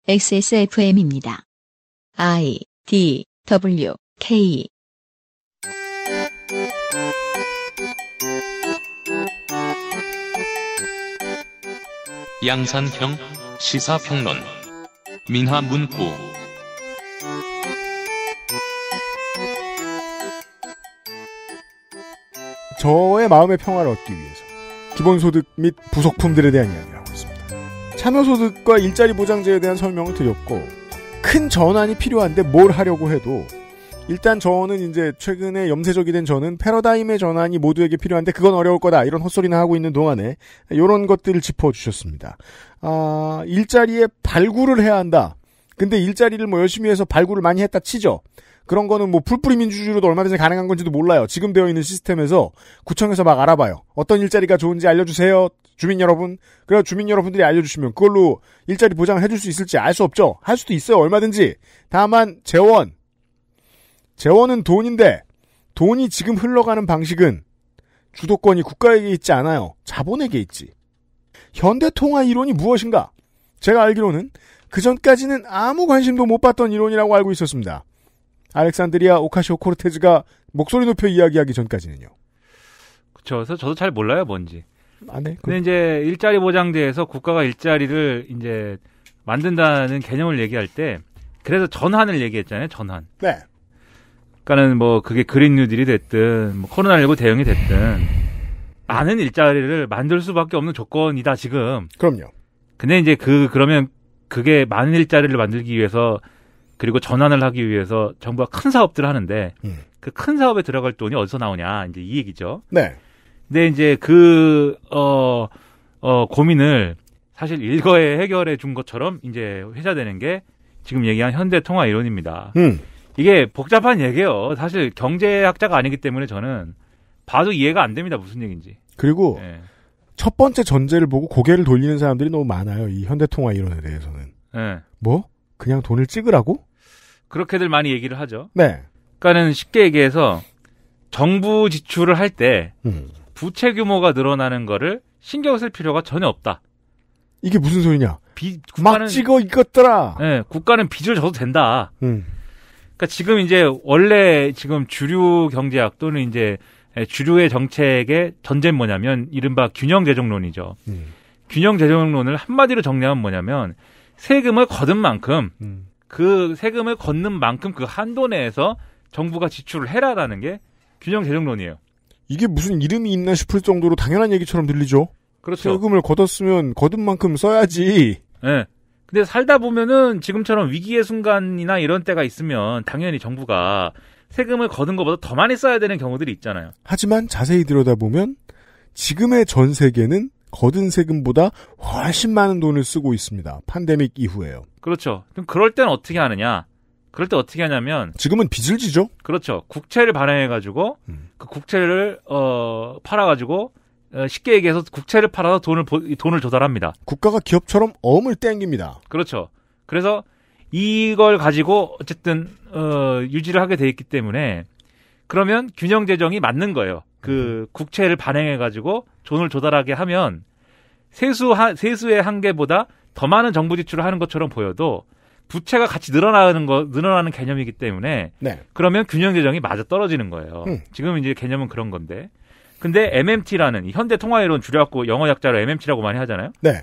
XSFM입니다. I, D, W, K. 양산형 시사평론 민하문구. 저의 마음의 평화를 얻기 위해서 기본소득 및 부속품들에 대한 이야기를 하고 있습니다. 참여소득과 일자리 보장제에 대한 설명을 드렸고, 큰 전환이 필요한데 뭘 하려고 해도 일단 저는 이제 최근에 염세적이 된 저는 패러다임의 전환이 모두에게 필요한데 그건 어려울 거다, 이런 헛소리나 하고 있는 동안에 이런 것들을 짚어주셨습니다. 일자리에 발굴을 해야 한다. 근데 일자리를 뭐 열심히 해서 발굴을 많이 했다 치죠. 그런 거는 뭐 풀뿌리 민주주의로도 얼마든지 가능한 건지도 몰라요. 지금 되어 있는 시스템에서 구청에서 막 알아봐요. 어떤 일자리가 좋은지 알려주세요, 주민 여러분. 그래서 주민 여러분들이 알려주시면 그걸로 일자리 보장을 해줄 수 있을지 알 수 없죠. 할 수도 있어요, 얼마든지. 다만 재원은 돈인데, 돈이 지금 흘러가는 방식은 주도권이 국가에게 있지 않아요. 자본에게 있지. 현대통화 이론이 무엇인가? 제가 알기로는 그전까지는 아무 관심도 못 받던 이론이라고 알고 있었습니다. 알렉산드리아 오카시오코르테즈가 목소리 높여 이야기하기 전까지는요. 그렇죠. 그래서 저도 잘 몰라요, 뭔지. 네. 근데 이제 일자리 보장제에서 국가가 일자리를 이제 만든다는 개념을 얘기할 때, 그래서 전환을 얘기했잖아요, 전환. 네. 그러니까는 뭐 그게 그린 뉴딜이 됐든 뭐 코로나19 대응이 됐든 많은 일자리를 만들 수밖에 없는 조건이다, 지금. 그럼요. 근데 이제 그러면 그게 많은 일자리를 만들기 위해서, 그리고 전환을 하기 위해서 정부가 큰 사업들을 하는데 그 큰 사업에 들어갈 돈이 어디서 나오냐, 이제 이 얘기죠. 네. 근데 이제 고민을 사실 일거에 해결해 준 것처럼 이제 회자되는 게 지금 얘기한 현대통화 이론입니다. 이게 복잡한 얘기예요. 사실 경제학자가 아니기 때문에 저는 봐도 이해가 안 됩니다, 무슨 얘기인지. 그리고 첫 번째 전제를 보고 고개를 돌리는 사람들이 너무 많아요, 이 현대통화 이론에 대해서는. 뭐? 그냥 돈을 찍으라고? 그렇게들 많이 얘기를 하죠. 네. 그러니까는 쉽게 얘기해서 정부 지출을 할 때 부채 규모가 늘어나는 거를 신경 쓸 필요가 전혀 없다. 이게 무슨 소리냐? 국가는, 막 찍어 이것들아. 네, 국가는 빚을 져도 된다. 그러니까 지금 이제 원래 지금 주류 경제학 또는 이제 주류의 정책의 전제는 뭐냐면 이른바 균형 재정론이죠. 균형 재정론을 한마디로 정리하면 뭐냐면 세금을 거둔 만큼 그 세금을 걷는 만큼 그 한도 내에서 정부가 지출을 해라라는 게 균형 재정론이에요. 이게 무슨 이름이 있나 싶을 정도로 당연한 얘기처럼 들리죠. 그렇죠. 세금을 걷었으면 거둔 만큼 써야지. 네. 근데 살다 보면은 지금처럼 위기의 순간이나 이런 때가 있으면 당연히 정부가 세금을 거둔 것보다 더 많이 써야 되는 경우들이 있잖아요. 하지만 자세히 들여다보면 지금의 전 세계는 거둔 세금보다 훨씬 많은 돈을 쓰고 있습니다. 팬데믹 이후에요. 그렇죠. 그럼 그럴 땐 어떻게 하느냐? 그럴 때 어떻게 하냐면 지금은 빚을 지죠. 그렇죠. 국채를 발행해가지고 그 국채를 팔아가지고 쉽게 얘기해서 국채를 팔아서 돈을 조달합니다. 국가가 기업처럼 어음을 땡깁니다. 그렇죠. 그래서 이걸 가지고 어쨌든 유지를 하게 돼 있기 때문에 그러면 균형 재정이 맞는 거예요. 그 국채를 발행해가지고 돈을 조달하게 하면 세수의 한계보다 더 많은 정부 지출을 하는 것처럼 보여도 부채가 같이 늘어나는 개념이기 때문에 네. 그러면 균형 재정이 맞아 떨어지는 거예요. 지금 이제 개념은 그런 건데. 근데 MMT라는 현대통화이론 줄여갖고 영어 약자로 MMT라고 많이 하잖아요. 네.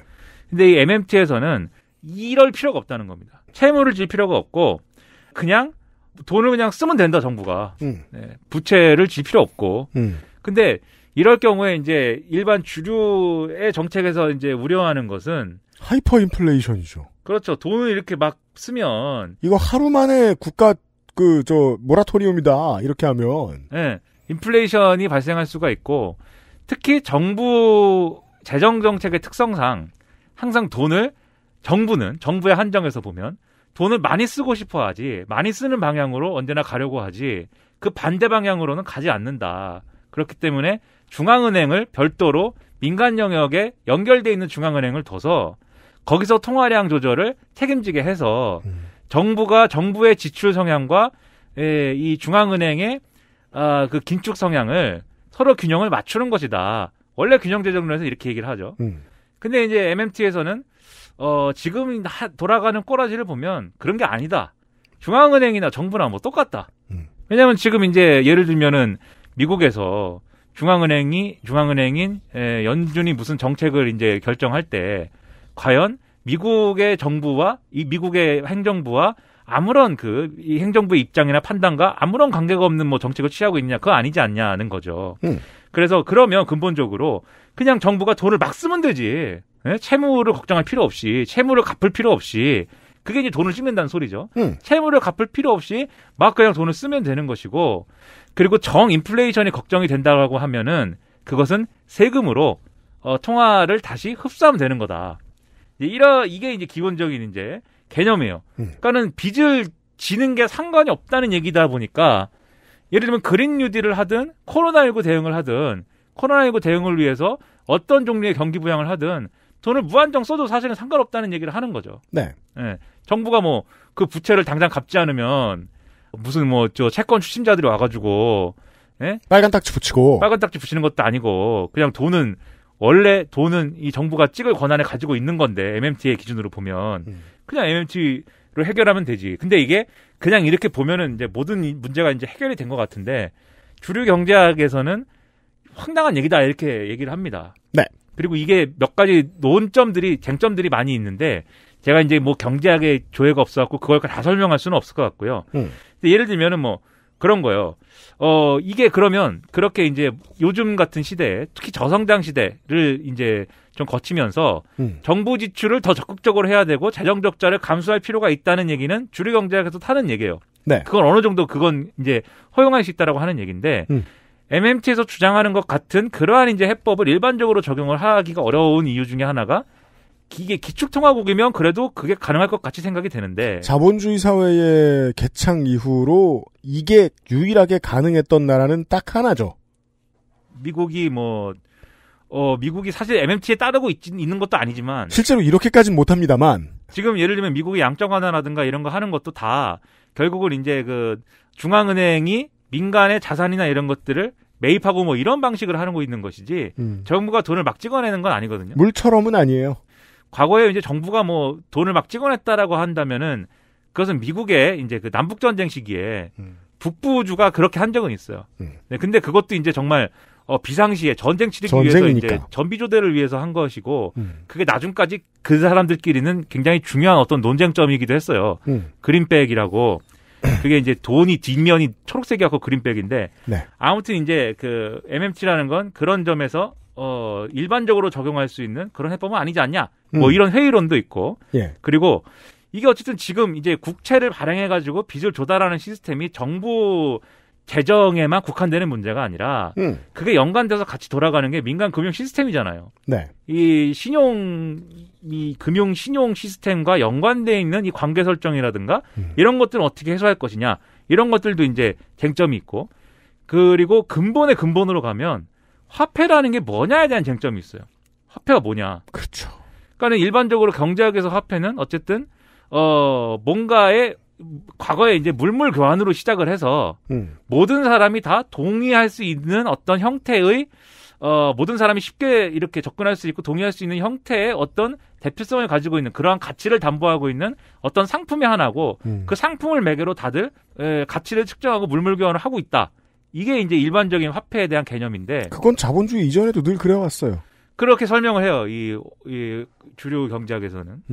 근데 이 MMT에서는 이럴 필요가 없다는 겁니다. 채무를 질 필요가 없고 그냥 돈을 그냥 쓰면 된다, 정부가. 네, 부채를 질 필요 없고. 근데 이럴 경우에 이제 일반 주류의 정책에서 이제 우려하는 것은 하이퍼 인플레이션이죠. 그렇죠. 돈을 이렇게 막 쓰면 이거 하루 만에 국가 모라토리움이다, 이렇게 하면. 네. 인플레이션이 발생할 수가 있고, 특히 정부 재정 정책의 특성상 항상 정부의 한정에서 보면 돈을 많이 쓰고 싶어 하지, 많이 쓰는 방향으로 언제나 가려고 하지, 그 반대 방향으로는 가지 않는다. 그렇기 때문에 중앙은행을 별도로 민간 영역에 연결되어 있는 중앙은행을 둬서 거기서 통화량 조절을 책임지게 해서 정부의 지출 성향과 이 중앙은행의 그 긴축 성향을 서로 균형을 맞추는 것이다. 원래 균형 재정론에서 이렇게 얘기를 하죠. 근데 이제 MMT에서는 지금 돌아가는 꼬라지를 보면 그런 게 아니다. 중앙은행이나 정부나 뭐 똑같다. 왜냐하면 지금 이제 예를 들면은 미국에서 중앙은행인 연준이 무슨 정책을 이제 결정할 때 과연 미국의 정부와 이 미국의 행정부와 아무런 이 행정부의 입장이나 판단과 아무런 관계가 없는 뭐 정책을 취하고 있느냐 그거 아니지 않냐는 거죠. 그래서 그러면 근본적으로 그냥 정부가 돈을 막 쓰면 되지. 네? 채무를 걱정할 필요 없이 채무를 갚을 필요 없이 그게 이제 돈을 찍는다는 소리죠. 채무를 갚을 필요 없이 막 그냥 돈을 쓰면 되는 것이고 그리고 인플레이션이 걱정이 된다고 하면은 그것은 세금으로 통화를 다시 흡수하면 되는 거다. 이게 이제 기본적인 이제 개념이에요. 그러니까는 빚을 지는 게 상관이 없다는 얘기다 보니까 예를 들면 그린 뉴딜을 하든 코로나19 대응을 하든 코로나19 대응을 위해서 어떤 종류의 경기 부양을 하든 돈을 무한정 써도 사실은 상관없다는 얘기를 하는 거죠. 네. 예. 정부가 뭐 그 부채를 당장 갚지 않으면 무슨 채권 추심자들이 와가지고 예? 빨간 딱지 붙이는 것도 아니고 그냥 원래 돈은 이 정부가 찍을 권한을 가지고 있는 건데 MMT의 기준으로 보면 그냥 MMT로 해결하면 되지. 근데 이게 그냥 이렇게 보면은 이제 모든 문제가 이제 해결이 된 것 같은데 주류 경제학에서는 황당한 얘기다 이렇게 얘기를 합니다. 네. 그리고 이게 몇 가지 쟁점들이 많이 있는데 제가 이제 뭐 경제학의 조예가 없어갖고 그걸 다 설명할 수는 없을 것 같고요. 근데 예를 들면은 뭐 그런 거예요. 이게 그러면 그렇게 이제 요즘 같은 시대에 특히 저성장 시대를 이제 좀 거치면서 정부 지출을 더 적극적으로 해야 되고 재정 적자를 감수할 필요가 있다는 얘기는 주류 경제학에서 하는 얘기예요. 네. 그건 어느 정도 그건 이제 허용할 수 있다라고 하는 얘기인데 MMT에서 주장하는 것 같은 그러한 이제 해법을 일반적으로 적용을 하기가 어려운 이유 중에 하나가 이게 기축통화국이면 그래도 그게 가능할 것 같이 생각이 되는데 사본주의 사회의 개창 이후로 이게 유일하게 가능했던 나라는 딱 하나죠. 미국이 미국이 사실 MMT에 따르고 있는 것도 아니지만 실제로 이렇게까지는 못합니다만 지금 예를 들면 미국의 양적 완화라든가 이런 거 하는 것도 다 결국은 이제 그 중앙은행이 민간의 자산이나 이런 것들을 매입하고 뭐 이런 방식을 하는 거 있는 것이지 정부가 돈을 막 찍어내는 건 아니거든요. 물처럼은 아니에요. 과거에 이제 정부가 뭐 돈을 막 찍어냈다라고 한다면은 그것은 미국의 이제 그 남북 전쟁 시기에 북부주가 그렇게 한 적은 있어요. 네, 근데 그것도 이제 정말 비상시에 전쟁 치르기 위해서 이제 전비조대를 위해서 한 것이고 그게 나중까지 그 사람들끼리는 굉장히 중요한 어떤 논쟁점이기도 했어요. 그린백이라고 그게 이제 돈이 뒷면이 초록색이었고 그린백인데 네. 아무튼 이제 그 MMT라는 건 그런 점에서 일반적으로 적용할 수 있는 그런 해법은 아니지 않냐. 뭐 이런 회의론도 있고. 예. 그리고 이게 어쨌든 지금 이제 국채를 발행해가지고 빚을 조달하는 시스템이 정부 재정에만 국한되는 문제가 아니라 그게 연관돼서 같이 돌아가는 게 민간 금융 시스템이잖아요. 네. 이 금융 신용 시스템과 연관돼 있는 이 관계 설정이라든가 이런 것들은 어떻게 해소할 것이냐. 이런 것들도 이제 쟁점이 있고. 그리고 근본의 근본으로 가면 화폐라는 게 뭐냐에 대한 쟁점이 있어요. 화폐가 뭐냐. 그렇죠. 그러니까 일반적으로 경제학에서 화폐는 어쨌든 뭔가의 과거에 이제 물물 교환으로 시작을 해서 모든 사람이 다 동의할 수 있는 어떤 형태의 모든 사람이 쉽게 이렇게 접근할 수 있고 동의할 수 있는 형태의 어떤 대표성을 가지고 있는 그러한 가치를 담보하고 있는 어떤 상품의 하나고 그 상품을 매개로 다들 가치를 측정하고 물물 교환을 하고 있다. 이게 이제 일반적인 화폐에 대한 개념인데 그건 자본주의 이전에도 늘 그래왔어요. 그렇게 설명을 해요. 이 주류 경제학에서는.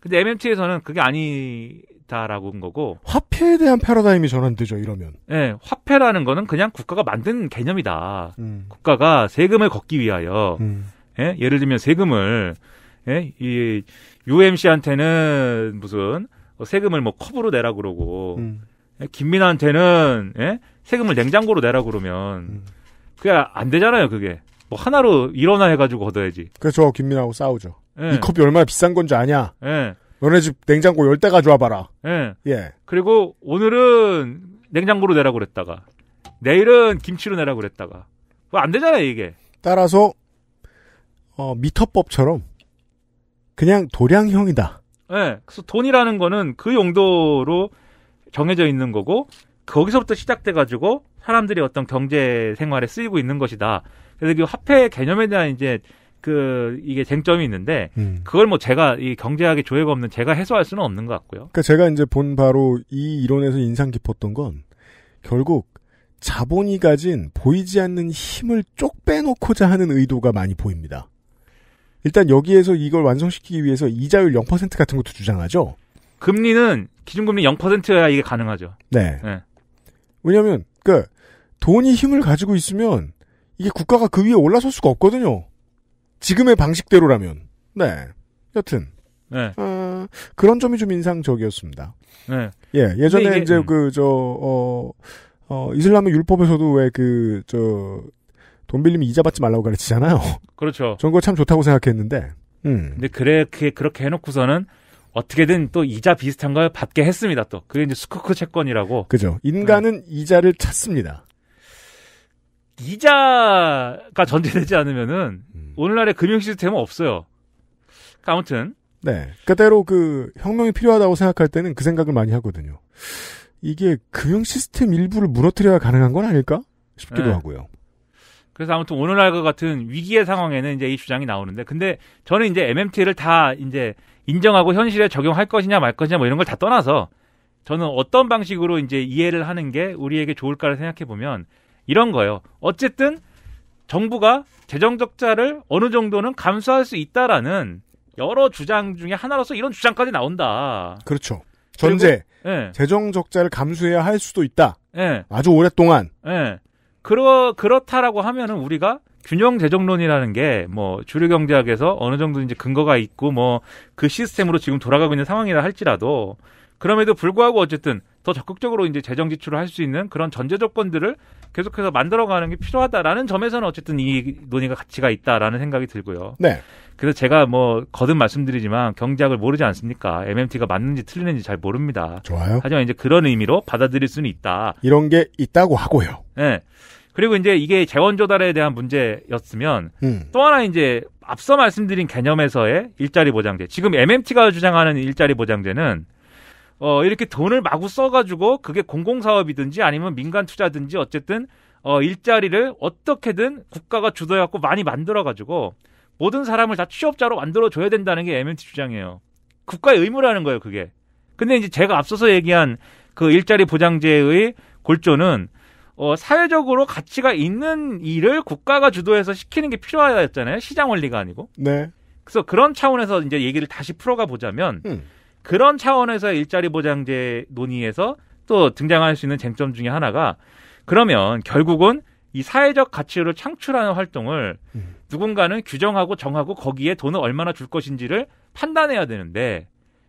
근데 MMT에서는 그게 아니다라고 한 거고. 화폐에 대한 패러다임이 전환되죠, 이러면. 네, 화폐라는 거는 그냥 국가가 만든 개념이다. 국가가 세금을 걷기 위하여. 예? 예를 들면 세금을, 이 UMC한테는 무슨 세금을 뭐 컵으로 내라 그러고, 김민아한테는, 세금을 냉장고로 내라 그러면, 그게 안 되잖아요, 그게. 뭐 하나로 일어나 해가지고 걷어야지. 그래서 김민아하고 싸우죠. 이 컵이 얼마나 비싼 건지 아냐? 너네 집 냉장고 10대 가져와 봐라. 예. 그리고 오늘은 냉장고로 내라고 그랬다가 내일은 김치로 내라고 그랬다가 그거 안 되잖아요, 이게. 따라서 미터법처럼 그냥 도량형이다. 네. 그래서 돈이라는 거는 그 용도로 정해져 있는 거고 거기서부터 시작돼가지고 사람들이 어떤 경제 생활에 쓰이고 있는 것이다. 그래서 그 화폐 개념에 대한 이제 이게 쟁점이 있는데 그걸 뭐 제가 이 경제학의 조예가 없는 제가 해소할 수는 없는 것 같고요. 그러니까 제가 이제 본 바로 이 이론에서 인상 깊었던 건 결국 자본이 가진 보이지 않는 힘을 쪽 빼놓고자 하는 의도가 많이 보입니다. 일단 여기에서 이걸 완성시키기 위해서 이자율 0% 같은 것도 주장하죠. 금리는 기준금리 0%여야 이게 가능하죠. 네. 네. 왜냐하면 그러니까 돈이 힘을 가지고 있으면 이게 국가가 그 위에 올라설 수가 없거든요. 지금의 방식대로라면. 네. 여튼 네. 그런 점이 좀 인상적이었습니다. 네. 예, 예전에 이게, 이제 이슬람의 율법에서도 왜 돈 빌리면 이자 받지 말라고 가르치잖아요. 그렇죠. 전 그거 참 좋다고 생각했는데. 근데 그렇게 해놓고서는 어떻게든 또 이자 비슷한 걸 받게 했습니다. 또 그게 이제 스쿠크 채권이라고. 그죠. 인간은 이자를 찾습니다. 이자가 전제되지 않으면은 오늘날의 금융 시스템은 없어요. 그러니까 아무튼. 네. 그때로 혁명이 필요하다고 생각할 때는 그 생각을 많이 하거든요. 이게 금융 시스템 일부를 무너뜨려야 가능한 건 아닐까 싶기도 하고요. 그래서 아무튼 오늘날과 같은 위기의 상황에는 이제 이 주장이 나오는데, 근데 저는 이제 MMT를 다 이제 인정하고 현실에 적용할 것이냐 말 것이냐 뭐 이런 걸 다 떠나서 저는 어떤 방식으로 이제 이해를 하는 게 우리에게 좋을까를 생각해 보면 이런 거예요. 어쨌든 정부가 재정 적자를 어느 정도는 감수할 수 있다라는 여러 주장 중에 하나로서 이런 주장까지 나온다. 그렇죠. 전제. 네. 재정 적자를 감수해야 할 수도 있다. 네. 아주 오랫동안. 네. 그렇다라고 하면은 우리가 균형 재정론이라는 게 뭐 주류 경제학에서 어느 정도 이제 근거가 있고 뭐 그 시스템으로 지금 돌아가고 있는 상황이라 할지라도 그럼에도 불구하고 어쨌든 더 적극적으로 이제 재정 지출을 할 수 있는 그런 전제 조건들을 계속해서 만들어가는 게 필요하다라는 점에서는 어쨌든 이 논의가 가치가 있다라는 생각이 들고요. 네. 그래서 제가 뭐 거듭 말씀드리지만 경제학을 모르지 않습니까? MMT가 맞는지 틀리는지 잘 모릅니다. 좋아요. 하지만 이제 그런 의미로 받아들일 수는 있다. 이런 게 있다고 하고요. 네. 그리고 이제 이게 재원 조달에 대한 문제였으면 또 하나 이제 앞서 말씀드린 개념에서의 일자리 보장제. 지금 MMT가 주장하는 일자리 보장제는 이렇게 돈을 마구 써가지고 그게 공공사업이든지 아니면 민간 투자든지 어쨌든 일자리를 어떻게든 국가가 주도해갖고 많이 만들어가지고 모든 사람을 다 취업자로 만들어줘야 된다는 게 MMT 주장이에요. 국가의 의무라는 거예요, 그게. 근데 이제 제가 앞서서 얘기한 그 일자리 보장제의 골조는 사회적으로 가치가 있는 일을 국가가 주도해서 시키는 게 필요하였잖아요. 시장 원리가 아니고. 네. 그래서 그런 차원에서 이제 얘기를 다시 풀어가 보자면 그런 차원에서 일자리 보장제 논의에서 또 등장할 수 있는 쟁점 중에 하나가 그러면 결국은 이 사회적 가치를 창출하는 활동을 누군가는 규정하고 정하고 거기에 돈을 얼마나 줄 것인지를 판단해야 되는데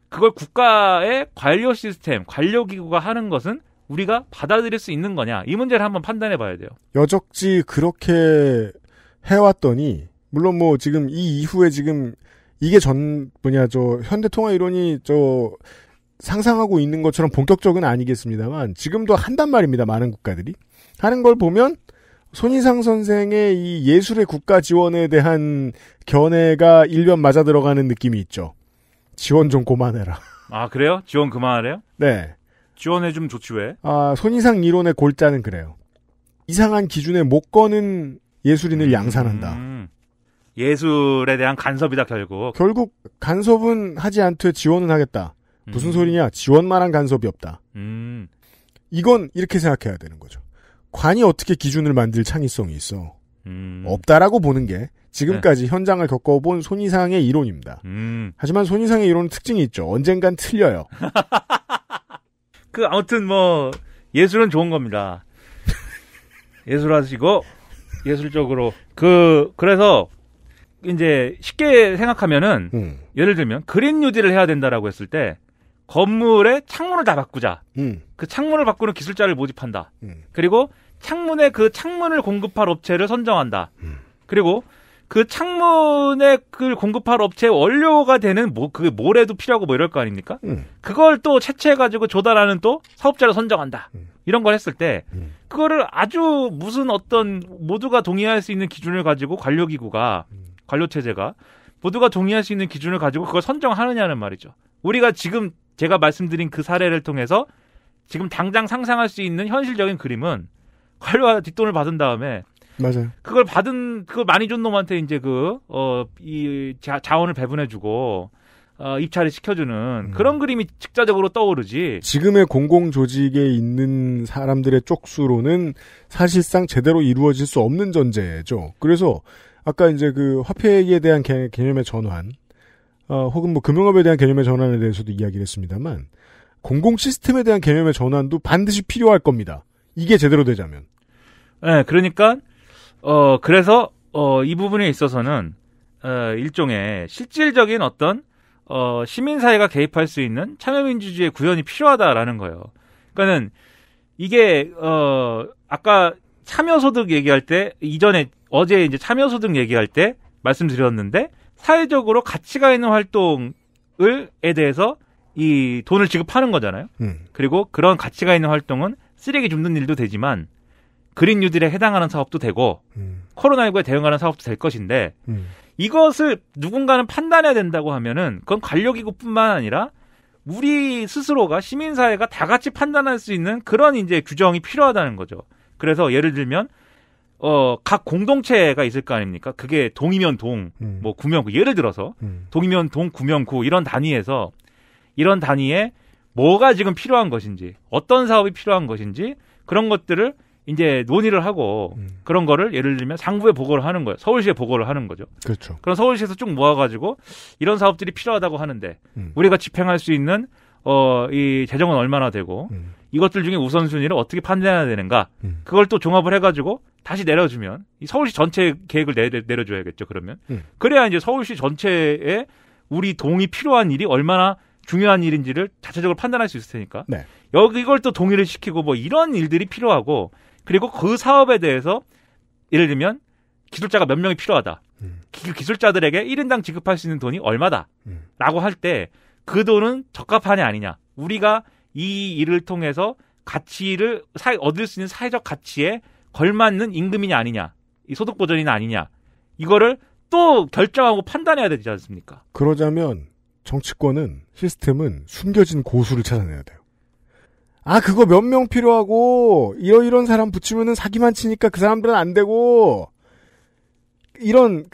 그걸 국가의 관료 시스템, 관료기구가 하는 것은 우리가 받아들일 수 있는 거냐 이 문제를 한번 판단해 봐야 돼요. 여적지 그렇게 해왔더니 물론 뭐 지금 이 이후에 지금 이게 현대통화이론이 상상하고 있는 것처럼 본격적은 아니겠습니다만 지금도 한단 말입니다. 많은 국가들이 하는 걸 보면 손희상 선생의 이 예술의 국가 지원에 대한 견해가 일변 맞아 들어가는 느낌이 있죠. 지원 좀 그만해라. 아 그래요? 지원 그만하래요? 네. 지원해주면 좋지 왜? 손희상 이론의 골자는 그래요. 이상한 기준에 못 거는 예술인을 양산한다. 예술에 대한 간섭이다 결국. 결국 간섭은 하지 않되 지원은 하겠다. 무슨 소리냐? 지원만한 간섭이 없다. 이건 이렇게 생각해야 되는 거죠. 관이 어떻게 기준을 만들 창의성이 있어? 없다라고 보는 게 지금까지 현장을 겪어본 손희상의 이론입니다. 하지만 손희상의 이론은 특징이 있죠. 언젠간 틀려요. 아무튼 뭐 예술은 좋은 겁니다. 예술하시고 예술적으로 그래서 이제 쉽게 생각하면은 예를 들면 그린 뉴딜을 해야 된다라고 했을 때 건물의 창문을 다 바꾸자. 그 창문을 바꾸는 기술자를 모집한다. 그리고 창문에 그 창문을 공급할 업체를 선정한다. 그리고 그 창문에 그 공급할 업체의 원료가 되는 그 모래도 필요하고 뭐 이럴 거 아닙니까? 그걸 또 채취해가지고 조달하는 또 사업자를 선정한다. 이런 걸 했을 때 그거를 아주 무슨 어떤 모두가 동의할 수 있는 기준을 가지고 관료기구가 관료체제가 모두가 동의할 수 있는 기준을 가지고 그걸 선정하느냐는 말이죠. 우리가 지금 제가 말씀드린 그 사례를 통해서 지금 당장 상상할 수 있는 현실적인 그림은 관료와 뒷돈을 받은 다음에 맞아요. 그걸 많이 준 놈한테 이제 자원을 배분해주고, 입찰을 시켜주는 그런 그림이 직자적으로 떠오르지. 지금의 공공조직에 있는 사람들의 쪽수로는 사실상 제대로 이루어질 수 없는 전제죠. 그래서 아까 이제 그 화폐에 대한 개념의 전환, 혹은 뭐 금융업에 대한 개념의 전환에 대해서도 이야기를 했습니다만, 공공 시스템에 대한 개념의 전환도 반드시 필요할 겁니다. 이게 제대로 되자면. 네, 그러니까, 그래서, 이 부분에 있어서는, 일종의 실질적인 어떤, 시민사회가 개입할 수 있는 참여민주주의의 구현이 필요하다라는 거예요. 그러니까는, 이게, 아까 참여소득 얘기할 때, 어제 이제 참여소득 얘기할 때 말씀드렸는데, 사회적으로 가치가 있는 활동에 대해서 이 돈을 지급하는 거잖아요. 그리고 그런 가치가 있는 활동은 쓰레기 줍는 일도 되지만 그린 뉴딜에 해당하는 사업도 되고 코로나19에 대응하는 사업도 될 것인데 이것을 누군가는 판단해야 된다고 하면은 그건 관료기구뿐만 아니라 우리 스스로가 시민사회가 다 같이 판단할 수 있는 그런 이제 규정이 필요하다는 거죠. 그래서 예를 들면 각 공동체가 있을 거 아닙니까? 그게 동이면 동, 뭐 구면 구. 예를 들어서 동이면 동, 구면 구 이런 단위에 뭐가 지금 필요한 것인지, 어떤 사업이 필요한 것인지 그런 것들을 이제 논의를 하고 그런 거를 예를 들면 상부에 보고를 하는 거예요. 서울시에 보고를 하는 거죠. 그렇죠. 그럼 서울시에서 쭉 모아가지고 이런 사업들이 필요하다고 하는데 우리가 집행할 수 있는 이 재정은 얼마나 되고 이것들 중에 우선순위를 어떻게 판단해야 되는가 그걸 또 종합을 해가지고 다시 내려주면 이 서울시 전체 계획을 내려줘야겠죠. 그러면 그래야 이제 서울시 전체에 우리 동이 필요한 일이 얼마나 중요한 일인지를 자체적으로 판단할 수 있을 테니까 네. 이걸 또 동의를 시키고 뭐 이런 일들이 필요하고 그리고 그 사업에 대해서 예를 들면 기술자가 몇 명이 필요하다. 기술자들에게 1인당 지급할 수 있는 돈이 얼마다. 라고 할 때 그 돈은 적합하냐 아니냐. 우리가 이 일을 통해서 가치를 얻을 수 있는 사회적 가치에 걸맞는 임금이냐 아니냐. 이 소득 보전이냐 아니냐. 이거를 또 결정하고 판단해야 되지 않습니까? 그러자면 정치권은 시스템은 숨겨진 고수를 찾아내야 돼요. 아, 그거 몇 명 필요하고 이런 사람 붙이면은 사기만 치니까 그 사람들은 안 되고 이런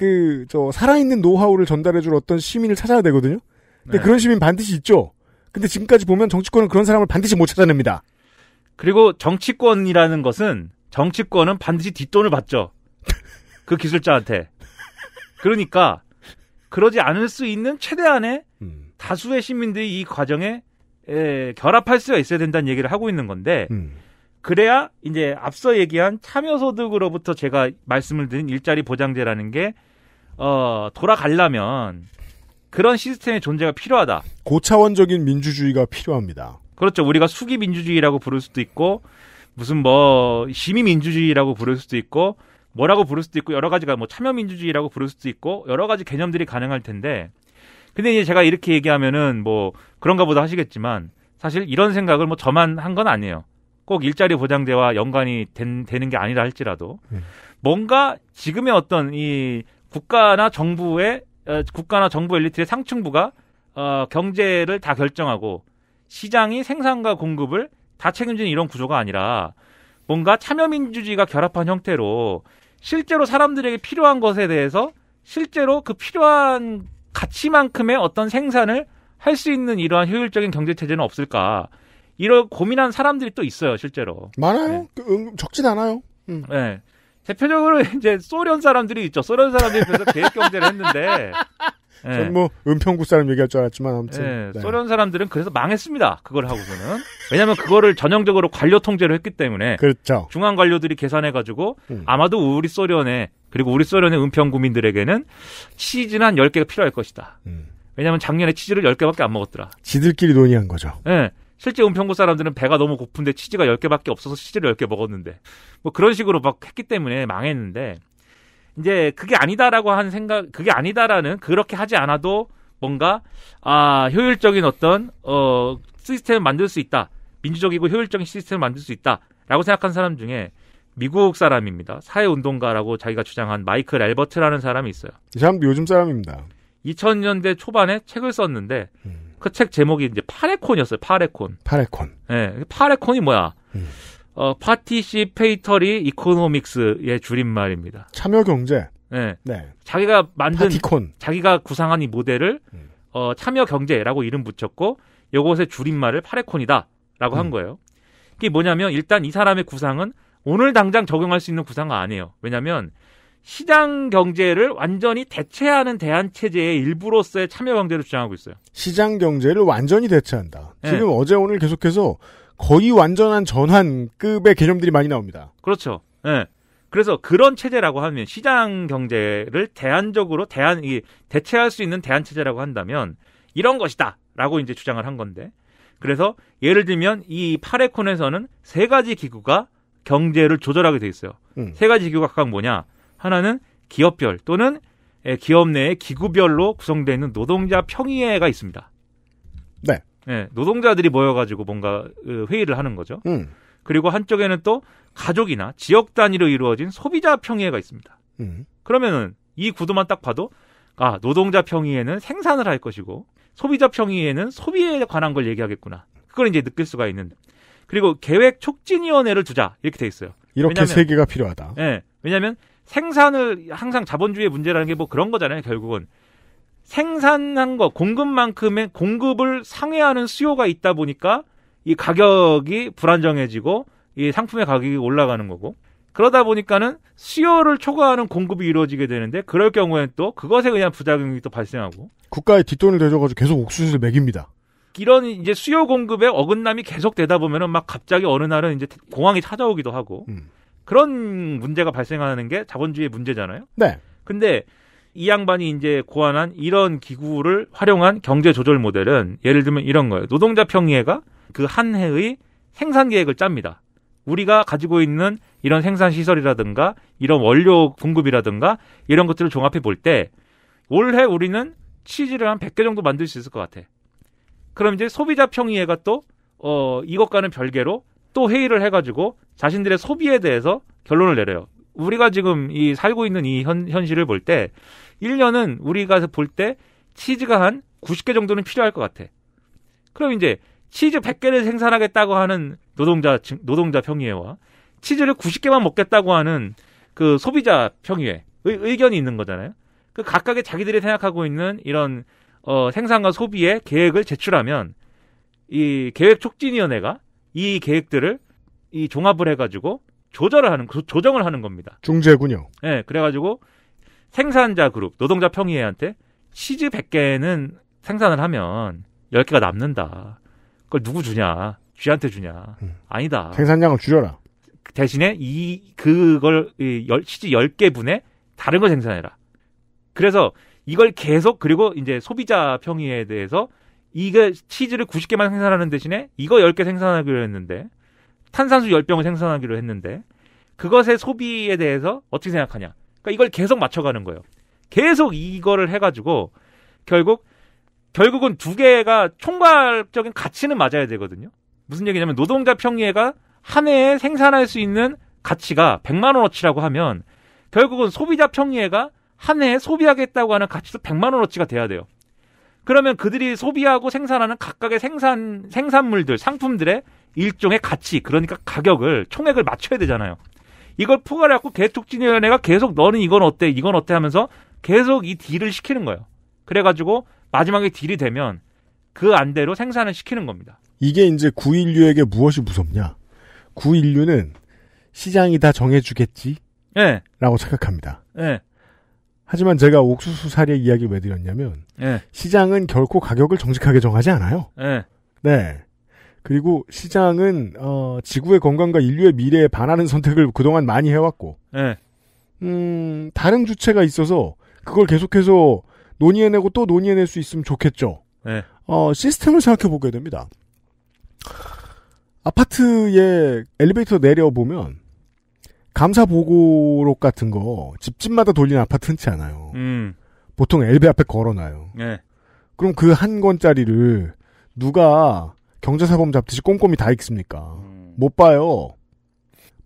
살아있는 노하우를 전달해줄 어떤 시민을 찾아야 되거든요. 근데 네. 그런 시민 반드시 있죠. 근데 지금까지 보면 정치권은 그런 사람을 반드시 못 찾아냅니다. 그리고 정치권은 반드시 뒷돈을 받죠. 그 기술자한테. 그러니까 그러지 않을 수 있는 최대한의 다수의 시민들이 이 과정에 결합할 수가 있어야 된다는 얘기를 하고 있는 건데 그래야 이제 앞서 얘기한 참여소득으로부터 제가 말씀을 드린 일자리 보장제라는 게 돌아가려면 그런 시스템의 존재가 필요하다. 고차원적인 민주주의가 필요합니다. 그렇죠. 우리가 수기 민주주의라고 부를 수도 있고 무슨 뭐 심의 민주주의라고 부를 수도 있고 뭐라고 부를 수도 있고 여러 가지가 뭐 참여 민주주의라고 부를 수도 있고 여러 가지 개념들이 가능할 텐데 근데 이제 제가 이렇게 얘기하면은 뭐 그런가 보다 하시겠지만 사실 이런 생각을 뭐 저만 한 건 아니에요. 꼭 일자리 보장제와 연관이 되는 게 아니라 할지라도 뭔가 지금의 어떤 이 국가나 정부 엘리트의 상층부가 경제를 다 결정하고 시장이 생산과 공급을 다 책임지는 이런 구조가 아니라 뭔가 참여민주주의가 결합한 형태로 실제로 사람들에게 필요한 것에 대해서 실제로 그 필요한 가치만큼의 어떤 생산을 할 수 있는 이러한 효율적인 경제체제는 없을까. 이런 고민한 사람들이 또 있어요, 실제로. 많아요. 네. 적진 않아요. 네. 대표적으로 이제 소련 사람들이 있죠. 소련 사람들이 그래서 계획 경제를 했는데. 네. 전 뭐 은평구 사람 얘기할 줄 알았지만 아무튼. 네. 네. 소련 사람들은 그래서 망했습니다. 그걸 하고서는. 왜냐하면 그거를 전형적으로 관료 통제로 했기 때문에. 그렇죠. 중앙 관료들이 계산해가지고 아마도 우리 소련의 은평 구민들에게는 치즈는 한 10개가 필요할 것이다. 왜냐하면 작년에 치즈를 10개밖에 안 먹었더라. 지들끼리 논의한 거죠. 네. 실제 은평구 사람들은 배가 너무 고픈데 치즈가 10개밖에 없어서 치즈를 10개 먹었는데 뭐 그런 식으로 막 했기 때문에 망했는데 이제 그게 아니다라는 그렇게 하지 않아도 뭔가 효율적인 어떤 시스템을 만들 수 있다. 민주적이고 효율적인 시스템을 만들 수 있다라고 생각한 사람 중에 미국 사람입니다. 사회운동가라고 자기가 주장한 마이클 앨버트라는 사람이 있어요. 이 사람도 요즘 사람입니다. 2000년대 초반에 책을 썼는데 그 책 제목이 이제 파레콘이었어요. 파레콘. 파레콘. 네, 파레콘이 뭐야? 파티시페이터리 이코노믹스의 줄임말입니다. 참여 경제. 네. 네. 자기가 만든 파티콘. 자기가 구상한 이 모델을 참여 경제라고 이름 붙였고 요것의 줄임말을 파레콘이다라고 한 거예요. 이게 뭐냐면 일단 이 사람의 구상은 오늘 당장 적용할 수 있는 구상은 아니에요. 왜냐하면 시장 경제를 완전히 대체하는 대안 체제의 일부로서의 참여 경제를 주장하고 있어요. 시장 경제를 완전히 대체한다. 네. 지금 어제 오늘 계속해서 거의 완전한 전환급의 개념들이 많이 나옵니다. 그렇죠. 네. 그래서 그런 체제라고 하면 시장 경제를 대안적으로 대체할 수 있는 대안 체제라고 한다면 이런 것이다라고 이제 주장을 한 건데, 그래서 예를 들면 이 파레콘에서는 세 가지 기구가 경제를 조절하게 돼 있어요. 세 가지 기구가 각각 뭐냐? 하나는 기업별 또는 기업 내의 기구별로 구성되어 있는 노동자 평의회가 있습니다. 네. 네, 노동자들이 모여가지고 뭔가 회의를 하는 거죠. 그리고 한쪽에는 또 가족이나 지역 단위로 이루어진 소비자 평의회가 있습니다. 그러면은 이 구도만 딱 봐도 노동자 평의회는 생산을 할 것이고 소비자 평의회는 소비에 관한 걸 얘기하겠구나. 그걸 이제 느낄 수가 있는데. 그리고 계획 촉진위원회를 두자 이렇게 돼 있어요. 이렇게 세 개가 필요하다. 네, 왜냐하면 생산을 항상 자본주의의 문제라는 게 뭐 그런 거잖아요. 결국은 생산한 거 공급만큼의 공급을 상회하는 수요가 있다 보니까 이 가격이 불안정해지고 이 상품의 가격이 올라가는 거고, 그러다 보니까는 수요를 초과하는 공급이 이루어지게 되는데 그럴 경우에는 또 그것에 의한 부작용이 또 발생하고 국가에 뒷돈을 대줘가지고 계속 옥수수를 먹입니다. 이런 이제 수요 공급의 어긋남이 계속 되다 보면은 막 갑자기 어느 날은 이제 공황이 찾아오기도 하고 그런 문제가 발생하는 게 자본주의의 문제잖아요. 네. 근데 이 양반이 이제 고안한 이런 기구를 활용한 경제 조절 모델은 예를 들면 이런 거예요. 노동자 평의회가 그 한 해의 생산 계획을 짭니다. 우리가 가지고 있는 이런 생산 시설이라든가 이런 원료 공급이라든가 이런 것들을 종합해 볼 때 올해 우리는 치즈를 한 100개 정도 만들 수 있을 것 같아. 그럼 이제 소비자 평의회가 또 이것과는 별개로 또 회의를 해가지고 자신들의 소비에 대해서 결론을 내려요. 우리가 지금 이 살고 있는 이 현실을 볼 때 1년은 우리가 볼 때 치즈가 한 90개 정도는 필요할 것 같아. 그럼 이제 치즈 100개를 생산하겠다고 하는 노동자 평의회와 치즈를 90개만 먹겠다고 하는 그 소비자 평의회 의견이 있는 거잖아요. 그 각각의 자기들이 생각하고 있는 이런 생산과 소비의 계획을 제출하면 이 계획촉진위원회가 이 계획들을 이 종합을 해가지고 조정을 하는 겁니다. 중재군요. 네, 그래가지고 생산자 그룹 노동자 평의회한테 치즈 100개는 생산을 하면 10개가 남는다. 그걸 누구 주냐? 쥐한테 주냐? 아니다. 생산량을 줄여라. 대신에 그걸 치즈 10개 분에 다른 걸 생산해라. 그래서 이걸 계속, 그리고 이제 소비자 평의회에 대해서 이게 치즈를 90개만 생산하는 대신에 이거 10개 생산하기로 했는데 탄산수 10병을 생산하기로 했는데 그것의 소비에 대해서 어떻게 생각하냐? 그러니까 이걸 계속 맞춰가는 거예요. 계속 이거를 해가지고 결국은 두 개가 총괄적인 가치는 맞아야 되거든요. 무슨 얘기냐면 노동자 평의회가 한 해에 생산할 수 있는 가치가 100만 원어치라고 하면 결국은 소비자 평의회가 한 해에 소비하겠다고 하는 가치도 100만 원어치가 돼야 돼요. 그러면 그들이 소비하고 생산하는 각각의 생산물들, 상품들의 일종의 가치, 그러니까 가격을, 총액을 맞춰야 되잖아요. 이걸 포괄해갖고 계획촉진위원회가 계속 너는 이건 어때 하면서 계속 이 딜을 시키는 거예요. 그래가지고 마지막에 딜이 되면 그 안대로 생산을 시키는 겁니다. 이게 이제 구인류에게 무엇이 무섭냐? 구인류는 시장이 다 정해주겠지? 네. 라고 착각합니다. 네. 하지만 제가 옥수수 사례 이야기 왜 드렸냐면 네. 시장은 결코 가격을 정직하게 정하지 않아요. 네. 네. 그리고 시장은 지구의 건강과 인류의 미래에 반하는 선택을 그동안 많이 해왔고 네. 다른 주체가 있어서 그걸 계속해서 논의해내고 또 논의해낼 수 있으면 좋겠죠. 네. 시스템을 생각해보게 됩니다. 아파트에 엘리베이터 내려보면 감사보고록 같은 거 집집마다 돌리는 아파트 흔치 않아요. 보통 엘베 앞에 걸어놔요. 네. 그럼 그 한 권짜리를 누가 경제사범 잡듯이 꼼꼼히 다 읽습니까? 못 봐요.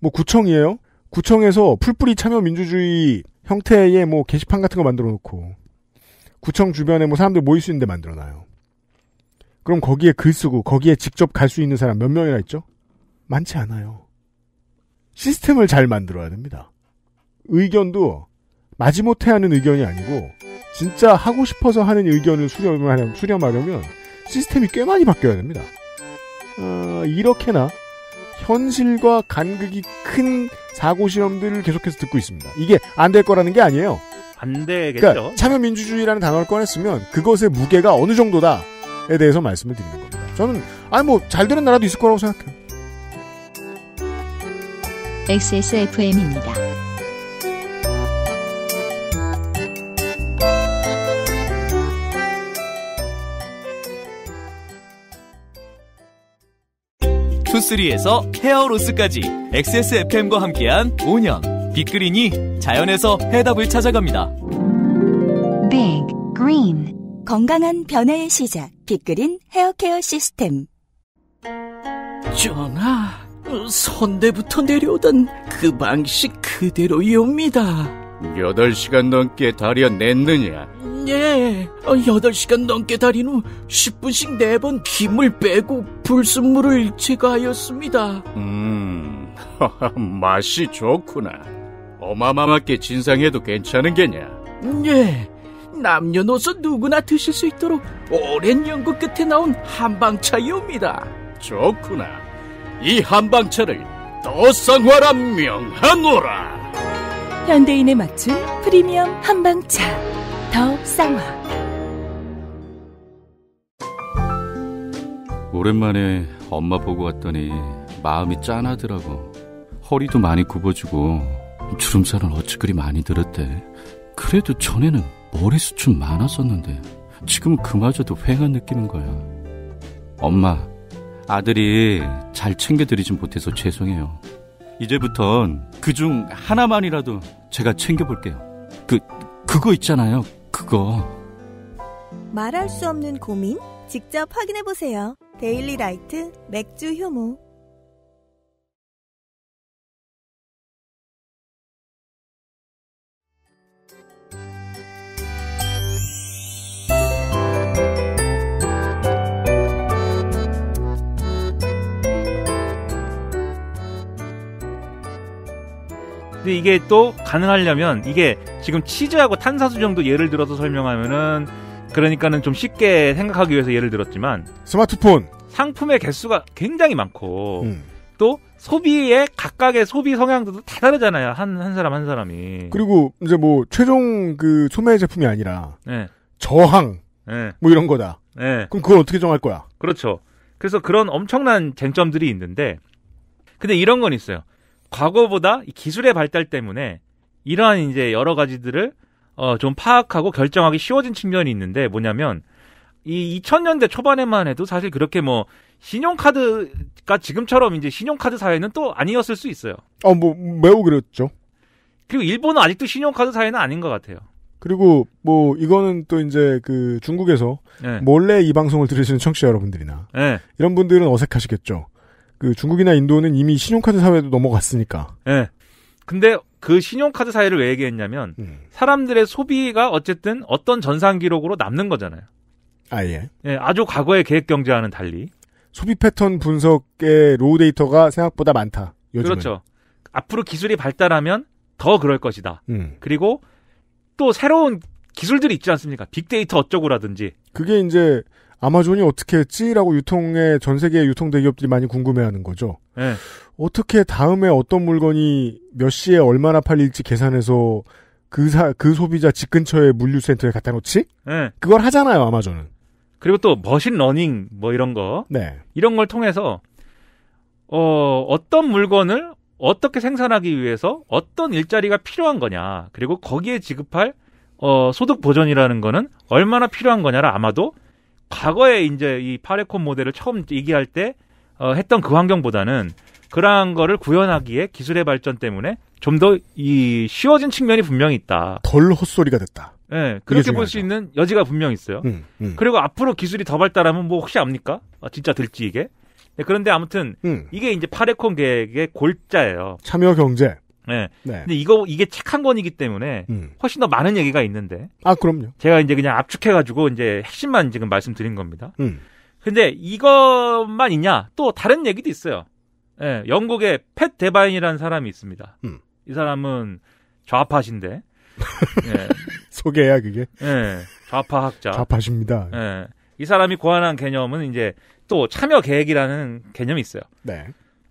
뭐 구청이에요? 구청에서 풀뿌리 참여민주주의 형태의 뭐 게시판 같은 거 만들어 놓고 구청 주변에 뭐 사람들 모일 수 있는 데 만들어 놔요. 그럼 거기에 글 쓰고 거기에 직접 갈 수 있는 사람 몇 명이나 있죠? 많지 않아요. 시스템을 잘 만들어야 됩니다. 의견도 마지못해 하는 의견이 아니고 진짜 하고 싶어서 하는 의견을 수렴하려면 시스템이 꽤 많이 바뀌어야 됩니다. 이렇게나 현실과 간극이 큰 사고 실험들을 계속해서 듣고 있습니다. 이게 안 될 거라는 게 아니에요. 안 되겠죠. 그러니까 참여민주주의라는 단어를 꺼냈으면 그것의 무게가 어느 정도다에 대해서 말씀을 드리는 겁니다. 저는 잘 되는 나라도 있을 거라고 생각해요. XSFM입니다. 투쓰리에서 헤어로스까지 XSFM과 함께한 5년 빅그린이 자연에서 해답을 찾아갑니다. Big Green 건강한 변화의 시작 빅그린 헤어케어 시스템. 전하, 선대부터 내려오던 그 방식 그대로이옵니다. 8시간 넘게 달여냈느냐? 예, 8시간 넘게 달인 후 10분씩 4번 김을 빼고 불순물을 제거하였습니다. 맛이 좋구나. 어마어마하게 진상해도 괜찮은 게냐? 예, 남녀노소 누구나 드실 수 있도록 오랜 연구 끝에 나온 한방차이옵니다. 좋구나. 이 한방차를 더 쌍화라 명하노라. 현대인에 맞춘 프리미엄 한방차 더 쌍화. 오랜만에 엄마 보고 왔더니 마음이 짠하더라고. 허리도 많이 굽어지고 주름살은 어찌 그리 많이 들었대. 그래도 전에는 머리숱은 많았었는데 지금은 그마저도 휑한 느끼는 거야. 엄마, 아들이 잘 챙겨드리진 못해서 죄송해요. 이제부턴 그중 하나만이라도 제가 챙겨볼게요. 그거 있잖아요. 그거. 말할 수 없는 고민? 직접 확인해보세요. 데일리 라이트 맥주 효모. 근데 이게 또 가능하려면 이게 지금 치즈하고 탄산수 정도 예를 들어서 설명하면은 그러니까는 좀 쉽게 생각하기 위해서 예를 들었지만 스마트폰 상품의 개수가 굉장히 많고 또 소비의 각각의 소비 성향도 다 다르잖아요. 한 사람 한 사람이. 그리고 이제 뭐 최종 그 소매 제품이 아니라 네. 저항 네. 뭐 이런 거다. 네. 그럼 그걸 어떻게 정할 거야? 그렇죠. 그래서 그런 엄청난 쟁점들이 있는데 근데 이런 건 있어요. 과거보다 이 기술의 발달 때문에 이러한 이제 여러 가지들을 좀 파악하고 결정하기 쉬워진 측면이 있는데 뭐냐면 이 2000년대 초반에만 해도 사실 그렇게 뭐 신용카드가 지금처럼 이제 신용카드 사회는 또 아니었을 수 있어요. 뭐 매우 그랬죠. 그리고 일본은 아직도 신용카드 사회는 아닌 것 같아요. 그리고 뭐 이거는 또 이제 그 중국에서 네. 몰래 이 방송을 들으시는 청취자 여러분들이나 네. 이런 분들은 어색하시겠죠. 그 중국이나 인도는 이미 신용카드 사회도 넘어갔으니까. 네. 근데 그 신용카드 사회를 왜 얘기했냐면 사람들의 소비가 어쨌든 어떤 전산 기록으로 남는 거잖아요. 예. 네, 아주 과거의 계획 경제와는 달리. 소비 패턴 분석의 로우 데이터가 생각보다 많다. 요즘은. 그렇죠. 앞으로 기술이 발달하면 더 그럴 것이다. 그리고 또 새로운 기술들이 있지 않습니까? 빅데이터 어쩌고라든지. 그게 이제 아마존이 어떻게 했지라고 전 세계 유통 대기업들이 많이 궁금해하는 거죠. 네. 어떻게 다음에 어떤 물건이 몇 시에 얼마나 팔릴지 계산해서 그 소비자 집 근처의 물류센터에 갖다 놓지? 네. 그걸 하잖아요, 아마존은. 그리고 또 머신러닝 뭐 이런 거. 네. 이런 걸 통해서 어떤 물건을 어떻게 생산하기 위해서 어떤 일자리가 필요한 거냐. 그리고 거기에 지급할 소득 보전이라는 거는 얼마나 필요한 거냐를 아마도 과거에 이제 이 파레콘 모델을 처음 얘기할 때 했던 그 환경보다는 그러한 거를 구현하기에 기술의 발전 때문에 좀 더 쉬워진 측면이 분명히 있다. 덜 헛소리가 됐다. 네, 그렇게 볼 수 있는 여지가 분명히 있어요. 그리고 앞으로 기술이 더 발달하면 뭐 혹시 압니까? 진짜 될지 이게. 네, 그런데 아무튼 이게 이제 파레콘 계획의 골자예요. 참여 경제. 네. 네. 근데 이게 책 한 권이기 때문에 훨씬 더 많은 얘기가 있는데. 그럼요. 제가 이제 그냥 압축해가지고 이제 핵심만 지금 말씀드린 겁니다. 근데 이것만 있냐? 또 다른 얘기도 있어요. 예, 영국의 팻 데바인이라는 사람이 있습니다. 이 사람은 좌파신데. 예. 소개야 그게? 예, 좌파 학자. 좌파십니다. 예, 이 사람이 고안한 개념은 이제 또 참여 계획이라는 개념이 있어요. 네.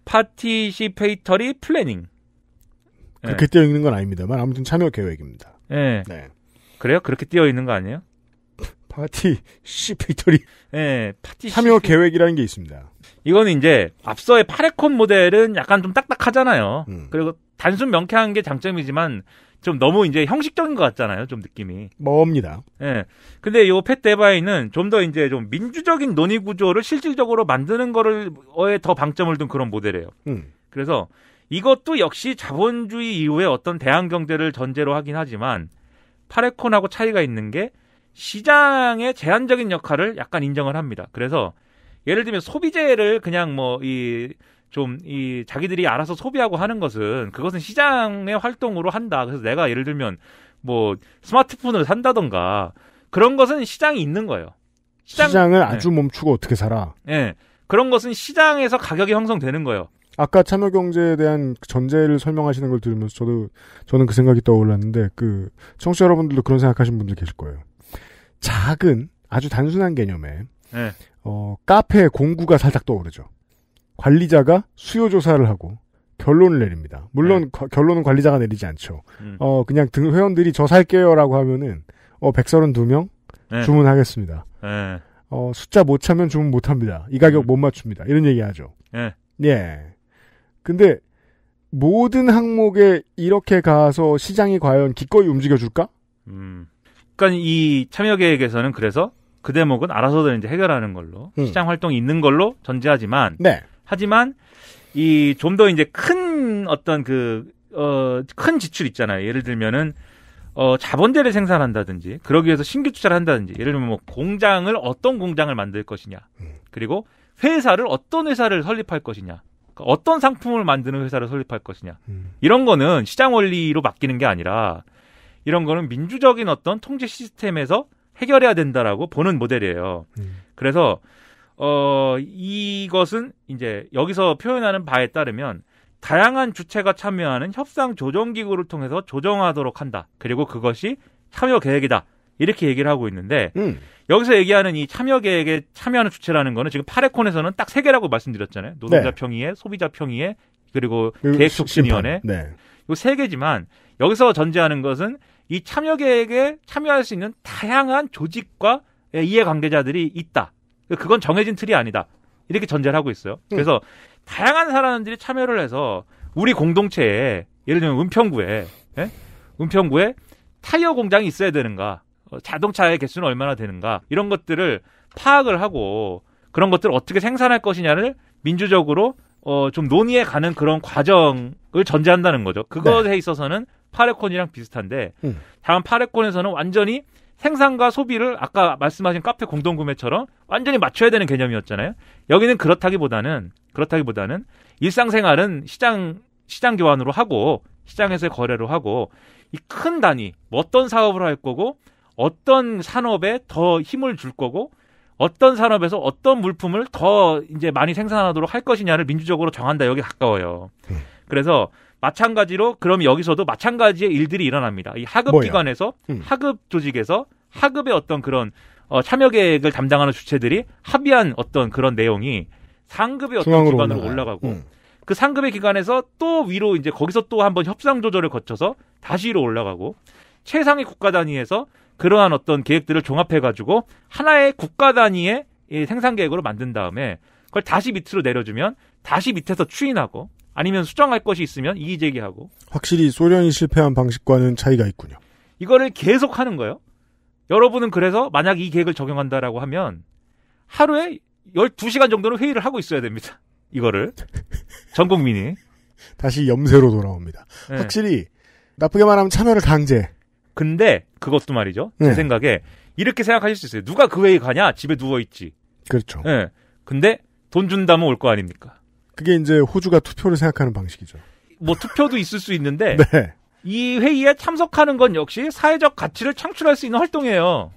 파티시페이터리 플래닝. 그렇게 띄어 있는 건 아닙니다만 아무튼 참여 계획입니다. 네. 네. 그래요? 그렇게 띄어 있는 거 아니에요? 파티시페이터리. 네, 참여 계획이라는 게 있습니다. 이거는 이제 앞서의 파레콘 모델은 약간 좀 딱딱하잖아요. 그리고 단순 명쾌한 게 장점이지만 좀 너무 이제 형식적인 것 같잖아요. 좀 느낌이. 뭡니다. 예. 네. 근데 요 팻 데바인은 좀 더 이제 좀 민주적인 논의 구조를 실질적으로 만드는 거에 더 방점을 둔 그런 모델이에요. 그래서 이것도 역시 자본주의 이후의 어떤 대항 경제를 전제로 하긴 하지만 파레콘하고 차이가 있는 게 시장의 제한적인 역할을 약간 인정을 합니다. 그래서 예를 들면 소비재를 그냥 자기들이 알아서 소비하고 하는 것은 그것은 시장의 활동으로 한다. 그래서 내가 예를 들면 스마트폰을 산다던가 그런 것은 시장이 있는 거예요. 시장을 아주 멈추고 어떻게 살아. 네. 그런 것은 시장에서 가격이 형성되는 거예요. 아까 참여경제에 대한 전제를 설명하시는 걸 들으면서 저는 그 생각이 떠올랐는데 청취자 여러분들도 그런 생각하시는 분들 계실 거예요. 작은 아주 단순한 개념에 네. 카페의 공구가 살짝 떠오르죠. 관리자가 수요 조사를 하고 결론을 내립니다. 물론 결론은 관리자가 내리지 않죠. 그냥 회원들이 저 살게요라고 하면은 132명 네. 주문하겠습니다. 네. 숫자 못 차면 주문 못 합니다. 이 가격 못 맞춥니다. 이런 얘기 하죠. 네. 예. 근데 모든 항목에 이렇게 가서 시장이 과연 기꺼이 움직여줄까? 그러니까 이 참여 계획에서는 그래서 그 대목은 알아서들 이제 해결하는 걸로 시장 활동이 있는 걸로 전제하지만, 네. 하지만 이 좀 더 이제 큰 어떤 큰 지출 있잖아요. 예를 들면은 자본재를 생산한다든지, 그러기 위해서 신규 투자를 한다든지, 예를 들면 어떤 공장을 만들 것이냐, 그리고 어떤 회사를 설립할 것이냐. 어떤 상품을 만드는 회사를 설립할 것이냐. 이런 거는 시장 원리로 맡기는 게 아니라 이런 거는 민주적인 어떤 통제 시스템에서 해결해야 된다라고 보는 모델이에요. 그래서 이것은 이제 여기서 표현하는 바에 따르면 다양한 주체가 참여하는 협상 조정 기구를 통해서 조정하도록 한다. 그리고 그것이 참여 계획이다. 이렇게 얘기를 하고 있는데 여기서 얘기하는 이 참여 계획에 참여하는 주체라는 거는 지금 파레콘에서는 딱 3개라고 말씀드렸잖아요. 노동자 네. 평의회, 소비자 평의회, 그리고 계획촉진위원회. 네. 요 3개지만 여기서 전제하는 것은 이 참여 계획에 참여할 수 있는 다양한 조직과 이해관계자들이 있다. 그건 정해진 틀이 아니다. 이렇게 전제를 하고 있어요. 그래서 다양한 사람들이 참여를 해서 우리 공동체에 예를 들면 은평구에 타이어 공장이 있어야 되는가, 자동차의 개수는 얼마나 되는가, 이런 것들을 파악을 하고 그런 것들을 어떻게 생산할 것이냐를 민주적으로 좀 논의해 가는 그런 과정을 전제한다는 거죠. 그것에 네. 있어서는 파레콘이랑 비슷한데 다만 파레콘에서는 완전히 생산과 소비를 아까 말씀하신 카페 공동구매처럼 완전히 맞춰야 되는 개념이었잖아요. 여기는 그렇다기보다는 일상생활은 시장 교환으로 하고 시장에서의 거래로 하고 이 큰 단위 어떤 사업을 할 거고 어떤 산업에 더 힘을 줄 거고 어떤 산업에서 어떤 물품을 더 이제 많이 생산하도록 할 것이냐를 민주적으로 정한다. 여기 가까워요. 그래서 마찬가지로 그럼 여기서도 마찬가지의 일들이 일어납니다. 이 하급 기관에서 하급 조직에서 하급의 어떤 그런 참여 계획을 담당하는 주체들이 합의한 어떤 그런 내용이 상급의 어떤 기관으로 올라가고 그 상급의 기관에서 또 위로 이제 거기서 또 한번 협상 조절을 거쳐서 다시 위로 올라가고 최상위 국가 단위에서 그러한 어떤 계획들을 종합해가지고 하나의 국가 단위의 생산 계획으로 만든 다음에 그걸 다시 밑으로 내려주면 다시 밑에서 추인하고 아니면 수정할 것이 있으면 이의 제기하고. 확실히 소련이 실패한 방식과는 차이가 있군요. 이거를 계속 하는 거예요. 여러분은 그래서 만약 이 계획을 적용한다라고 하면 하루에 12시간 정도는 회의를 하고 있어야 됩니다. 이거를. 전 국민이. 다시 염세로 돌아옵니다. 네. 확실히 나쁘게 말하면 참여를 강제. 근데 그것도 말이죠. 제 생각에 이렇게 생각하실 수 있어요. 누가 그 회의 가냐? 집에 누워있지. 그렇죠. 네. 근데 돈 준다면 올 거 아닙니까? 그게 이제 호주가 투표를 생각하는 방식이죠. 뭐 투표도 있을 수 있는데 네. 이 회의에 참석하는 건 역시 사회적 가치를 창출할 수 있는 활동이에요.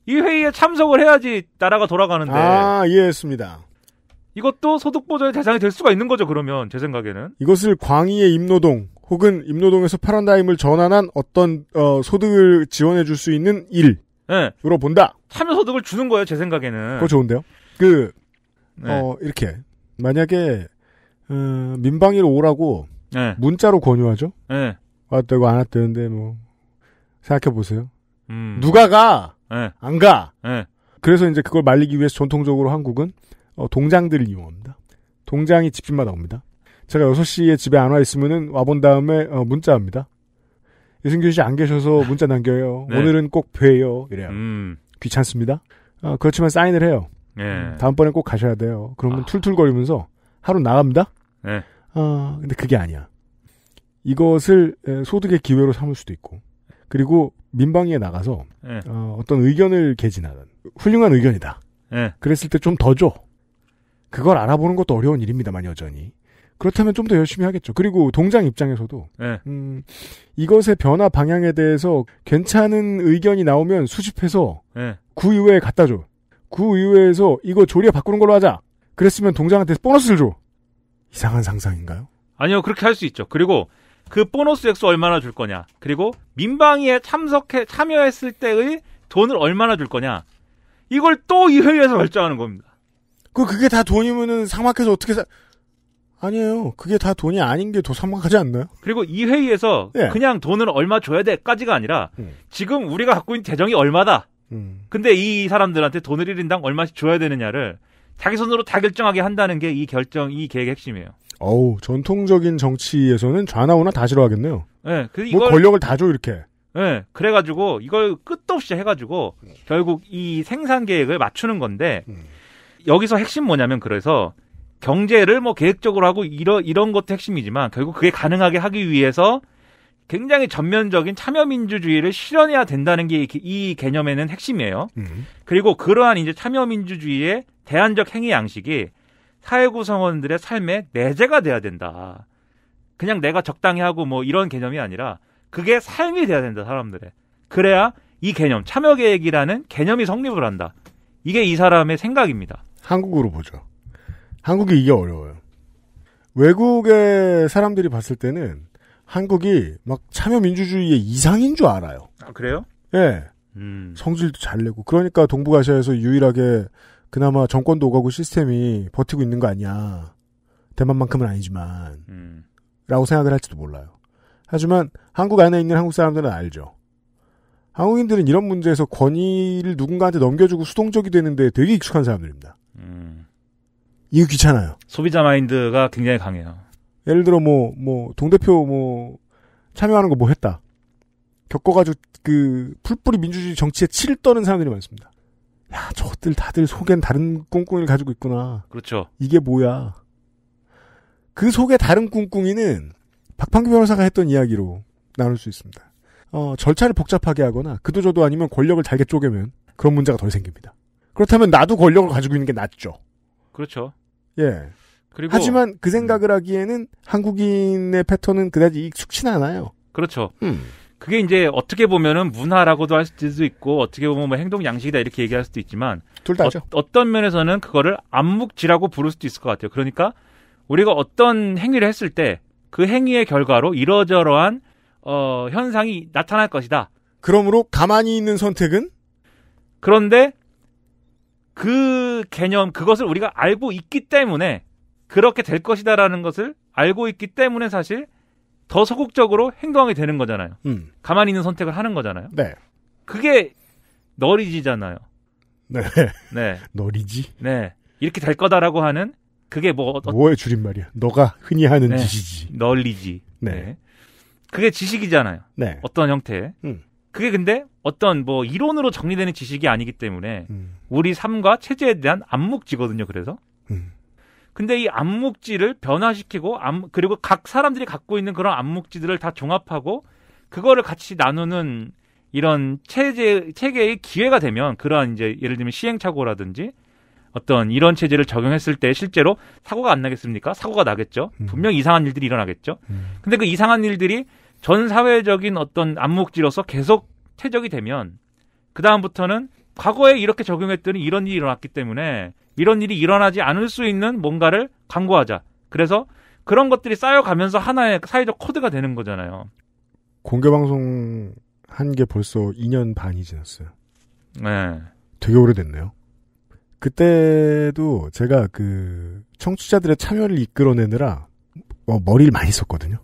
이 회의에 참석을 해야지 나라가 돌아가는데. 아, 이해했습니다. 이것도 소득보조의 대상이 될 수가 있는 거죠. 그러면 제 생각에는 이것을 광의의 임노동 혹은 임노동에서 패러다임을 전환한 어떤 소득을 지원해 줄 수 있는 일으로 본다. 참여소득을 주는 거예요. 제 생각에는. 그거 좋은데요. 이렇게 만약에 민방위로 오라고 문자로 권유하죠. 왔다고 안 왔다는데 뭐 생각해 보세요. 누가 가? 안 가? 그래서 이제 그걸 말리기 위해서 전통적으로 한국은 동장들을 이용합니다. 동장이 집집마다 옵니다. 제가 6시에 집에 안 와 있으면은 와본 다음에 문자합니다. 유승균 씨 안 계셔서 문자 남겨요. 네. 오늘은 꼭 뵈요. 이래요. 귀찮습니다. 그렇지만 사인을 해요. 다음번엔 꼭 가셔야 돼요. 그러면 툴툴거리면서 하루 나갑니다. 근데 그게 아니야. 이것을 소득의 기회로 삼을 수도 있고, 그리고 민방위에 나가서 어떤 의견을 개진하는 훌륭한 의견이다. 그랬을 때 좀 더 줘. 그걸 알아보는 것도 어려운 일입니다만 여전히. 그렇다면 좀 더 열심히 하겠죠. 그리고 동장 입장에서도 이것의 변화 방향에 대해서 괜찮은 의견이 나오면 수집해서 구의회에 갖다 줘. 구의회에서 이거 조리에 바꾸는 걸로 하자. 그랬으면 동장한테 보너스를 줘. 이상한 상상인가요? 아니요. 그렇게 할 수 있죠. 그리고 그 보너스 액수 얼마나 줄 거냐. 그리고 민방위에 참여했을 때의 돈을 얼마나 줄 거냐. 이걸 또 이 회의에서 결정하는 겁니다. 그게 다 돈이면은 삭막해서 어떻게 아니에요. 그게 다 돈이 아닌 게 더 삭막하지 않나요? 그리고 이 회의에서 그냥 돈을 얼마 줘야 돼까지가 아니라 지금 우리가 갖고 있는 재정이 얼마다. 근데 이 사람들한테 돈을 1인당 얼마씩 줘야 되느냐를 자기 손으로 다 결정하게 한다는 게 이 계획의 핵심이에요. 전통적인 정치에서는 좌나우나 다 싫어하겠네요. 네, 뭐 권력을 다 줘 이렇게. 네, 그래가지고 이걸 끝도 없이 해가지고 결국 이 생산 계획을 맞추는 건데 여기서 핵심 뭐냐면 그래서 경제를 뭐 계획적으로 하고 이런 것도 핵심이지만 결국 그게 가능하게 하기 위해서 굉장히 전면적인 참여민주주의를 실현해야 된다는 게 이 개념에는 핵심이에요. 그리고 그러한 이제 참여민주주의의 대안적 행위 양식이 사회 구성원들의 삶에 내재가 돼야 된다. 그냥 내가 적당히 하고 뭐 이런 개념이 아니라 그게 삶이 돼야 된다, 사람들의. 그래야 이 개념, 참여계획이라는 개념이 성립을 한다. 이게 이 사람의 생각입니다. 한국으로 보죠. 한국이 이게 어려워요. 외국의 사람들이 봤을 때는 한국이 막 참여민주주의의 이상인 줄 알아요. 아, 그래요? 예. 성질도 잘 내고. 그러니까 동북아시아에서 유일하게 그나마 정권도 오가고 시스템이 버티고 있는 거 아니야. 대만만큼은 아니지만. 라고 생각을 할지도 몰라요. 하지만 한국 안에 있는 한국 사람들은 알죠. 한국인들은 이런 문제에서 권위를 누군가한테 넘겨주고 수동적이 되는데 되게 익숙한 사람들입니다. 이거 귀찮아요. 소비자 마인드가 굉장히 강해요. 예를 들어 동대표 참여하는 거 뭐 했다. 겪어가지고 그 풀뿌리 민주주의 정치에 치를 떠는 사람들이 많습니다. 야, 저것들 다들 속엔 다른 꿍꿍이를 가지고 있구나. 그렇죠. 이게 뭐야. 그 속에 다른 꿍꿍이는 박판규 변호사가 했던 이야기로 나눌 수 있습니다. 절차를 복잡하게 하거나 그도저도 아니면 권력을 잘게 쪼개면 그런 문제가 덜 생깁니다. 그렇다면 나도 권력을 가지고 있는 게 낫죠. 그렇죠. 예. 그리고 하지만 그 생각을 하기에는 한국인의 패턴은 그다지 익숙치는 않아요. 그렇죠. 그게 이제 어떻게 보면은 문화라고도 할 수도 있고 어떻게 보면 뭐 행동 양식이다 이렇게 얘기할 수도 있지만 둘 다죠. 어떤 면에서는 그거를 암묵지라고 부를 수도 있을 것 같아요. 그러니까 우리가 어떤 행위를 했을 때 그 행위의 결과로 이러저러한 현상이 나타날 것이다. 그러므로 가만히 있는 선택은? 그런데 그 개념, 그것을 우리가 알고 있기 때문에 그렇게 될 것이다라는 것을 알고 있기 때문에 사실 더 소극적으로 행동하게 되는 거잖아요. 가만히 있는 선택을 하는 거잖아요. 네. 그게 너리지잖아요. 네. 네. 너리지? 네. 이렇게 될 거다라고 하는 그게 뭐의 줄임말이야? 너가 흔히 하는 네. 짓이지. 널리지. 네. 네. 그게 지식이잖아요. 네. 어떤 형태. 그게 근데 어떤 뭐 이론으로 정리되는 지식이 아니기 때문에 우리 삶과 체제에 대한 암묵지거든요. 그래서. 근데 이 암묵지를 변화시키고 그리고 각 사람들이 갖고 있는 그런 암묵지들을 다 종합하고 그거를 같이 나누는 이런 체계의 기회가 되면 그러한 이제 예를 들면 시행착오라든지 어떤 이런 체제를 적용했을 때 실제로 사고가 안 나겠습니까? 사고가 나겠죠. 분명 이상한 일들이 일어나겠죠. 근데 그 이상한 일들이 전 사회적인 어떤 암묵지로서 계속 퇴적이 되면 그 다음부터는 과거에 이렇게 적용했더니 이런 일이 일어났기 때문에 이런 일이 일어나지 않을 수 있는 뭔가를 강구하자. 그래서 그런 것들이 쌓여가면서 하나의 사회적 코드가 되는 거잖아요. 공개방송 한 게 벌써 2년 반이 지났어요. 네. 되게 오래됐네요. 그때도 제가 그 청취자들의 참여를 이끌어내느라 머리를 많이 썼거든요.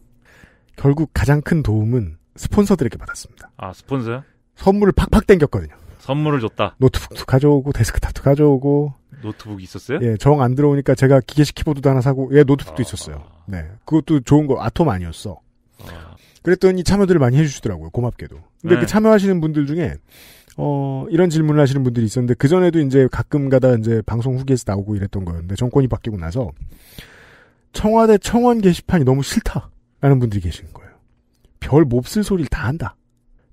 결국 가장 큰 도움은 스폰서들에게 받았습니다. 아, 스폰서요? 선물을 팍팍 땡겼거든요. 선물을 줬다. 노트북도 가져오고 데스크탑도 가져오고. 노트북이 있었어요? 예, 정 안 들어오니까 제가 기계식 키보드도 하나 사고, 예, 노트북도 있었어요. 네, 그것도 좋은 거 아톰 아니었어. 그랬더니 참여들을 많이 해주시더라고요. 고맙게도. 근데 네. 그 참여하시는 분들 중에 이런 질문을 하시는 분들이 있었는데 그 전에도 이제 가끔 가다 이제 방송 후기에서 나오고 이랬던 거였는데 정권이 바뀌고 나서 청와대 청원 게시판이 너무 싫다라는 분들이 계시는 거예요. 별 몹쓸 소리를 다 한다.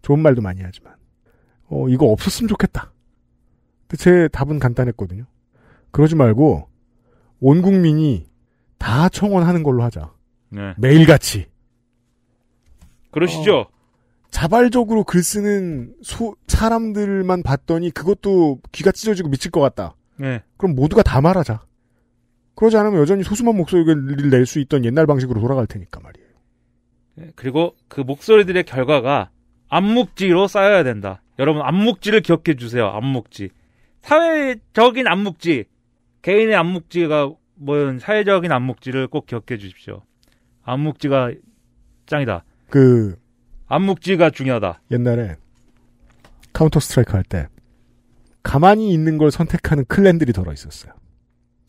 좋은 말도 많이 하지만 이거 없었으면 좋겠다. 근데 제 답은 간단했거든요. 그러지 말고 온 국민이 다 청원하는 걸로 하자. 네. 매일같이. 그러시죠. 자발적으로 글 쓰는 사람들만 봤더니 그것도 귀가 찢어지고 미칠 것 같다. 네. 그럼 모두가 다 말하자. 그러지 않으면 여전히 소수만 목소리를 낼 수 있던 옛날 방식으로 돌아갈 테니까 말이에요. 네, 그리고 그 목소리들의 결과가 암묵지로 쌓여야 된다. 여러분 암묵지를 기억해 주세요. 암묵지. 사회적인 암묵지. 개인의 암묵지가 뭐든 사회적인 암묵지를 꼭 기억해 주십시오. 암묵지가 짱이다. 암묵지가 중요하다. 옛날에 카운터 스트라이크 할 때 가만히 있는 걸 선택하는 클랜들이 들어 있었어요.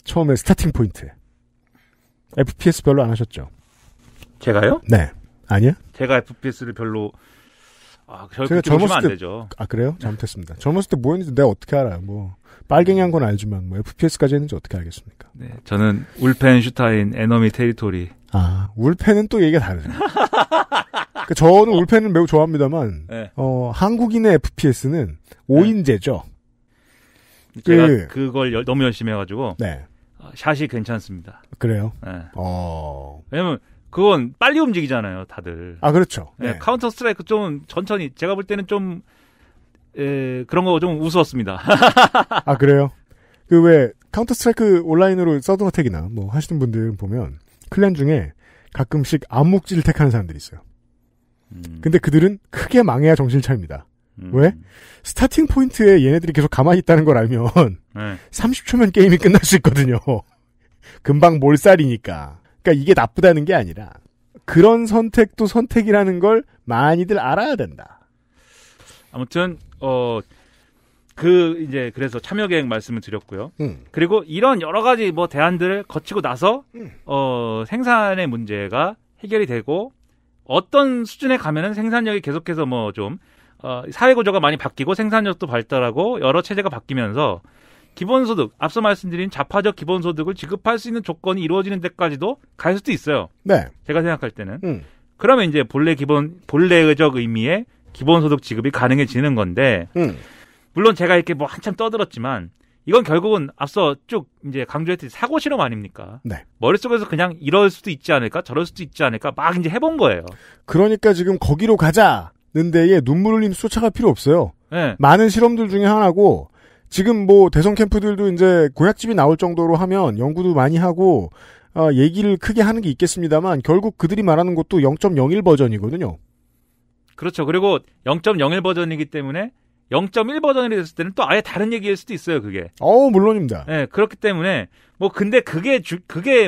처음에 스타팅 포인트에. FPS 별로 안 하셨죠? 제가요? 네. 아니야? 제가 FPS를 별로 제가 젊었을 때 안 되죠. 아, 그래요? 잘못했습니다. 젊었을 때 뭐 했는지 내가 어떻게 알아요? 뭐 빨갱이 한 건 알지만 뭐 FPS까지 했는지 어떻게 알겠습니까? 네, 저는 울펜 슈타인 에너미 테리토리. 아, 울펜은 또 얘기가 다르죠. 그러니까 저는 울펜을 매우 좋아합니다만 네. 한국인의 FPS는 5인제죠. 제가 그걸 너무 열심히 해가지고 네. 샷이 괜찮습니다. 그래요? 네. 왜냐면 그건 빨리 움직이잖아요, 다들. 아, 그렇죠. 네. 카운터 스트라이크 좀 천천히. 제가 볼 때는 좀 그런 거 좀 우스웠습니다. 아, 그래요? 그 왜 카운터 스트라이크 온라인으로 서든 어택이나 뭐 하시는 분들 보면 클랜 중에 가끔씩 암묵지를 택하는 사람들이 있어요. 근데 그들은 크게 망해야 정신을 차립니다. 왜? 스타팅 포인트에 얘네들이 계속 가만히 있다는 걸 알면 30초면 게임이 끝날 수 있거든요. 금방 몰살이니까. 그러니까 이게 나쁘다는 게 아니라 그런 선택도 선택이라는 걸 많이들 알아야 된다. 아무튼 그래서 참여 계획 말씀을 드렸고요. 그리고 이런 여러 가지 뭐 대안들을 거치고 나서 생산의 문제가 해결이 되고 어떤 수준에 가면은 생산력이 계속해서 뭐 좀 사회 구조가 많이 바뀌고 생산력도 발달하고 여러 체제가 바뀌면서 기본소득, 앞서 말씀드린 자파적 기본소득을 지급할 수 있는 조건이 이루어지는 데까지도 갈 수도 있어요. 네. 제가 생각할 때는. 그러면 이제 본래적 의미의 기본소득 지급이 가능해지는 건데, 물론 제가 이렇게 뭐 한참 떠들었지만, 이건 결국은 앞서 쭉 이제 강조했듯이 사고 실험 아닙니까? 네. 머릿속에서 그냥 이럴 수도 있지 않을까? 저럴 수도 있지 않을까? 막 이제 해본 거예요. 그러니까 지금 거기로 가자는 데에 눈물 흘리면서 쫓아갈 필요 없어요. 네. 많은 실험들 중에 하나고, 지금 뭐 대선 캠프들도 이제 공약집이 나올 정도로 하면 연구도 많이 하고 얘기를 크게 하는 게 있겠습니다만 결국 그들이 말하는 것도 0.01 버전이거든요. 그렇죠. 그리고 0.01 버전이기 때문에 0.1 버전이 됐을 때는 또 아예 다른 얘기일 수도 있어요, 그게. 물론입니다. 네, 그렇기 때문에 뭐 근데 그게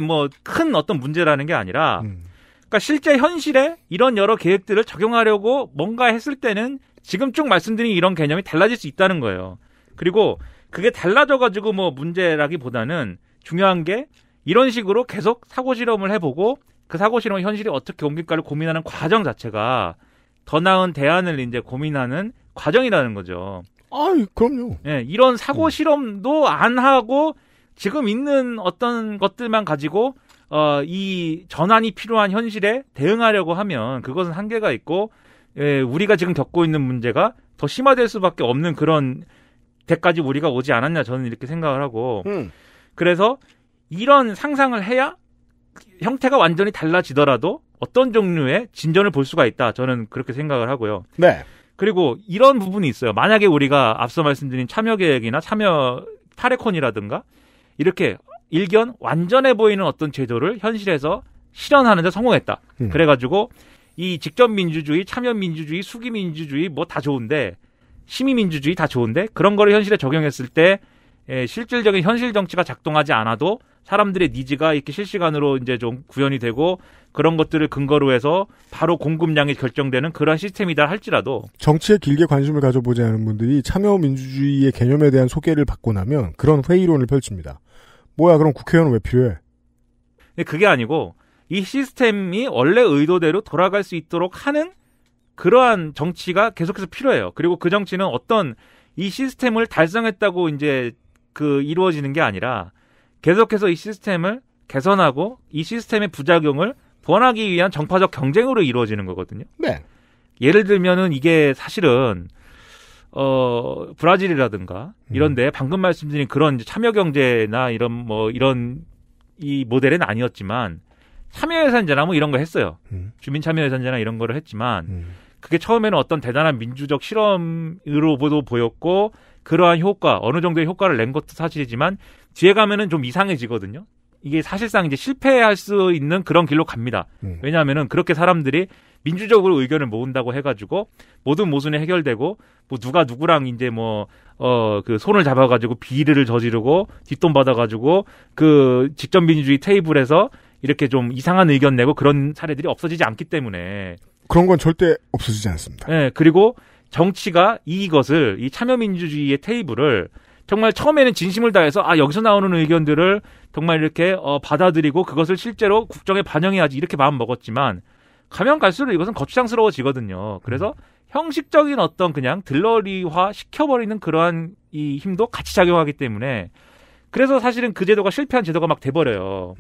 뭐 큰 어떤 문제라는 게 아니라 그러니까 실제 현실에 이런 여러 계획들을 적용하려고 뭔가 했을 때는 지금 쭉 말씀드린 이런 개념이 달라질 수 있다는 거예요. 그리고 그게 달라져가지고 뭐 문제라기보다는 중요한 게 이런 식으로 계속 사고 실험을 해보고 그 사고 실험을 현실에 어떻게 옮길까를 고민하는 과정 자체가 더 나은 대안을 이제 고민하는 과정이라는 거죠. 그럼요. 네, 이런 사고 실험도 안 하고 지금 있는 어떤 것들만 가지고 이 전환이 필요한 현실에 대응하려고 하면 그것은 한계가 있고 우리가 지금 겪고 있는 문제가 더 심화될 수밖에 없는 그런 때까지 우리가 오지 않았냐 저는 이렇게 생각을 하고 그래서 이런 상상을 해야 형태가 완전히 달라지더라도 어떤 종류의 진전을 볼 수가 있다 저는 그렇게 생각을 하고요. 네. 그리고 이런 부분이 있어요. 만약에 우리가 앞서 말씀드린 참여계획이나 참여 타레콘이라든가 이렇게 일견 완전해 보이는 어떤 제도를 현실에서 실현하는 데 성공했다. 그래가지고 이 직접민주주의, 참여민주주의, 수기민주주의 뭐 다 좋은데 시민민주주의 다 좋은데 그런 거를 현실에 적용했을 때 실질적인 현실 정치가 작동하지 않아도 사람들의 니즈가 이렇게 실시간으로 이제 좀 구현이 되고 그런 것들을 근거로 해서 바로 공급량이 결정되는 그런 시스템이다 할지라도 정치에 길게 관심을 가져보지 않은 분들이 참여민주주의의 개념에 대한 소개를 받고 나면 그런 회의론을 펼칩니다. 뭐야 그럼 국회의원은 왜 필요해? 근데 그게 아니고 이 시스템이 원래 의도대로 돌아갈 수 있도록 하는 그러한 정치가 계속해서 필요해요. 그리고 그 정치는 어떤 이 시스템을 달성했다고 이제 이루어지는 게 아니라 계속해서 이 시스템을 개선하고 이 시스템의 부작용을 보완하기 위한 정파적 경쟁으로 이루어지는 거거든요. 네. 예를 들면은 이게 사실은 브라질이라든가 이런데 방금 말씀드린 그런 참여 경제나 이런 이 모델은 아니었지만 참여예산제나 뭐 이런 거 했어요. 주민 참여예산제나 이런 거를 했지만 그게 처음에는 어떤 대단한 민주적 실험으로도 보였고 그러한 효과, 어느 정도의 효과를 낸 것도 사실이지만 뒤에 가면은 좀 이상해지거든요. 이게 사실상 이제 실패할 수 있는 그런 길로 갑니다. 왜냐하면은 그렇게 사람들이 민주적으로 의견을 모은다고 해가지고 모든 모순이 해결되고 뭐 누가 누구랑 이제 그 손을 잡아가지고 비리를 저지르고 뒷돈 받아가지고 그 직접 민주주의 테이블에서 이렇게 좀 이상한 의견 내고 그런 사례들이 없어지지 않기 때문에 그런 건 절대 없어지지 않습니다. 네, 그리고 정치가 이 참여민주주의의 테이블을 정말 처음에는 진심을 다해서 여기서 나오는 의견들을 정말 이렇게 받아들이고 그것을 실제로 국정에 반영해야지 이렇게 마음 먹었지만 가면 갈수록 이것은 거추장스러워지거든요. 그래서 형식적인 어떤 그냥 들러리화 시켜버리는 그러한 이 힘도 같이 작용하기 때문에 그래서 사실은 그 제도가 실패한 제도가 막 돼버려요.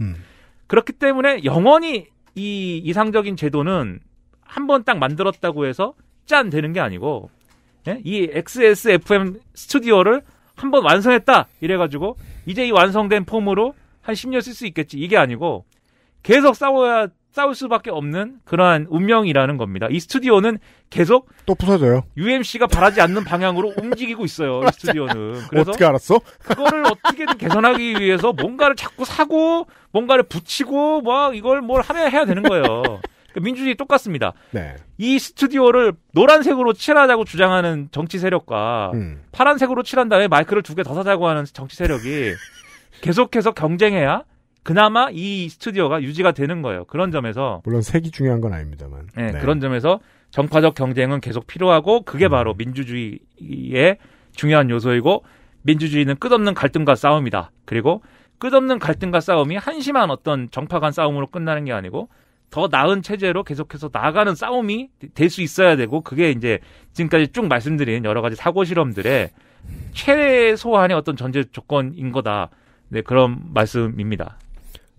그렇기 때문에 영원히 이 이상적인 제도는 한번 딱 만들었다고 해서 짠 되는 게 아니고 이 XSFM 스튜디오를 한번 완성했다 이래가지고 이제 이 완성된 폼으로 한 10년 쓸 수 있겠지 이게 아니고 계속 싸울 수밖에 없는 그러한 운명이라는 겁니다. 이 스튜디오는 계속 또 부서져요. UMC가 바라지 않는 방향으로 움직이고 있어요. 이 스튜디오는. 그래서 어떻게 알았어? 그거를 어떻게든 개선하기 위해서 뭔가를 자꾸 사고 뭔가를 붙이고 이걸 뭘 해야 되는 거예요. 민주주의 똑같습니다. 네. 이 스튜디오를 노란색으로 칠하자고 주장하는 정치 세력과 파란색으로 칠한 다음에 마이크를 2개 더 사자고 하는 정치 세력이 계속해서 경쟁해야 그나마 이 스튜디오가 유지가 되는 거예요. 그런 점에서 물론 색이 중요한 건 아닙니다만. 네. 그런 점에서 정파적 경쟁은 계속 필요하고 그게 바로 민주주의의 중요한 요소이고 민주주의는 끝없는 갈등과 싸움이다. 그리고 끝없는 갈등과 싸움이 한심한 어떤 정파 간 싸움으로 끝나는 게 아니고 더 나은 체제로 계속해서 나아가는 싸움이 될 수 있어야 되고 그게 이제 지금까지 쭉 말씀드린 여러 가지 사고 실험들의 최소한의 어떤 전제 조건인 거다. 네, 그런 말씀입니다.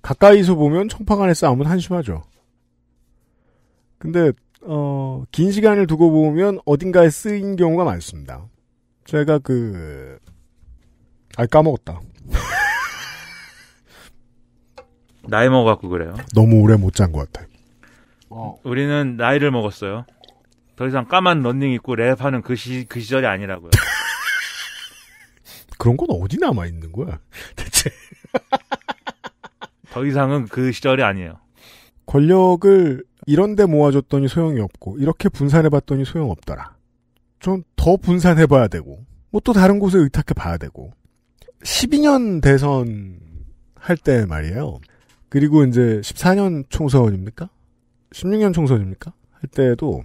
가까이서 보면 정파 간의 싸움은 한심하죠. 근데 긴 시간을 두고 보면 어딘가에 쓰인 경우가 많습니다. 제가 까먹었다. 나이 먹어갖고 그래요. 너무 오래 못 잔 것 같아. 우리는 나이를 먹었어요. 더 이상 까만 런닝 입고 랩하는 그 시절이 아니라고요. 그런 건 어디 남아있는 거야, 대체. 더 이상은 그 시절이 아니에요. 권력을 이런 데 모아줬더니 소용이 없고 이렇게 분산해봤더니 소용없더라. 좀 더 분산해봐야 되고 뭐 또 다른 곳에 의탁해봐야 되고 12년 대선 할 때 말이에요. 그리고 이제 14년 총선입니까? 16년 총선입니까? 할 때도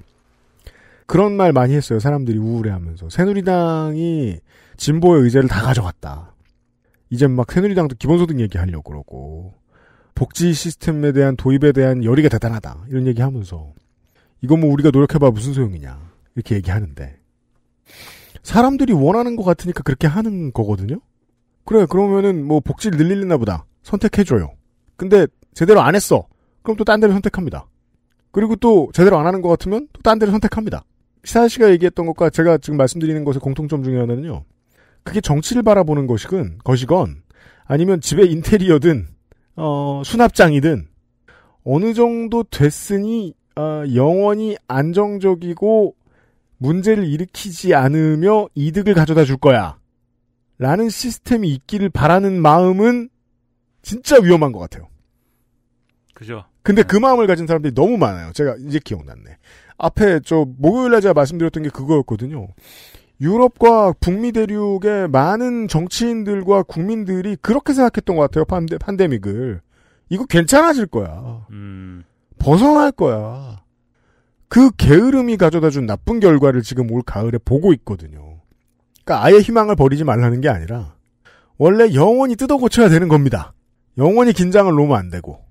그런 말 많이 했어요. 사람들이 우울해하면서 새누리당이 진보의 의제를 다 가져갔다. 이제 막 새누리당도 기본소득 얘기하려고 그러고 복지 시스템에 대한 도입에 대한 열의가 대단하다. 이런 얘기하면서 이건 뭐 우리가 노력해봐 무슨 소용이냐 이렇게 얘기하는데 사람들이 원하는 것 같으니까 그렇게 하는 거거든요. 그래 그러면은 뭐 복지를 늘리려나 보다. 선택해줘요. 근데 제대로 안 했어. 그럼 또 딴 데를 선택합니다. 그리고 또 제대로 안 하는 것 같으면 또 딴 데를 선택합니다. 시사 씨가 얘기했던 것과 제가 지금 말씀드리는 것의 공통점 중에 하나는요. 그게 정치를 바라보는 것이건 아니면 집의 인테리어든 수납장이든 어느 정도 됐으니 영원히 안정적이고 문제를 일으키지 않으며 이득을 가져다 줄 거야. 라는 시스템이 있기를 바라는 마음은 진짜 위험한 것 같아요. 그죠. 근데 그 마음을 가진 사람들이 너무 많아요. 제가 이제 기억났네. 앞에 목요일날 제가 말씀드렸던 게 그거였거든요. 유럽과 북미 대륙의 많은 정치인들과 국민들이 그렇게 생각했던 것 같아요. 팬데믹을. 이거 괜찮아질 거야. 벗어날 거야. 그 게으름이 가져다준 나쁜 결과를 지금 올 가을에 보고 있거든요. 그러니까 아예 희망을 버리지 말라는 게 아니라 원래 영원히 뜯어 고쳐야 되는 겁니다. 영원히 긴장을 놓으면 안 되고.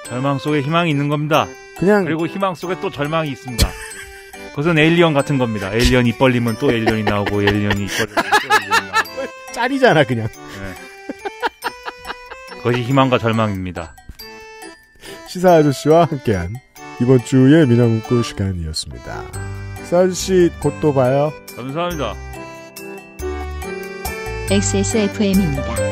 절망 속에 희망이 있는 겁니다. 그리고 희망 속에 또 절망이 있습니다. 그것은 에일리언 같은 겁니다. 에일리언 입 벌리면 또 에일리언이 나오고 에일리언이 입 벌리면 또 에일리언이 나오고. 짤이잖아 그냥. 네. 그것이 희망과 절망입니다. 시사 아저씨와 함께한 이번 주의 미나문구 시간이었습니다. 시사 아저씨 곧 또 봐요. 감사합니다. XSFM입니다.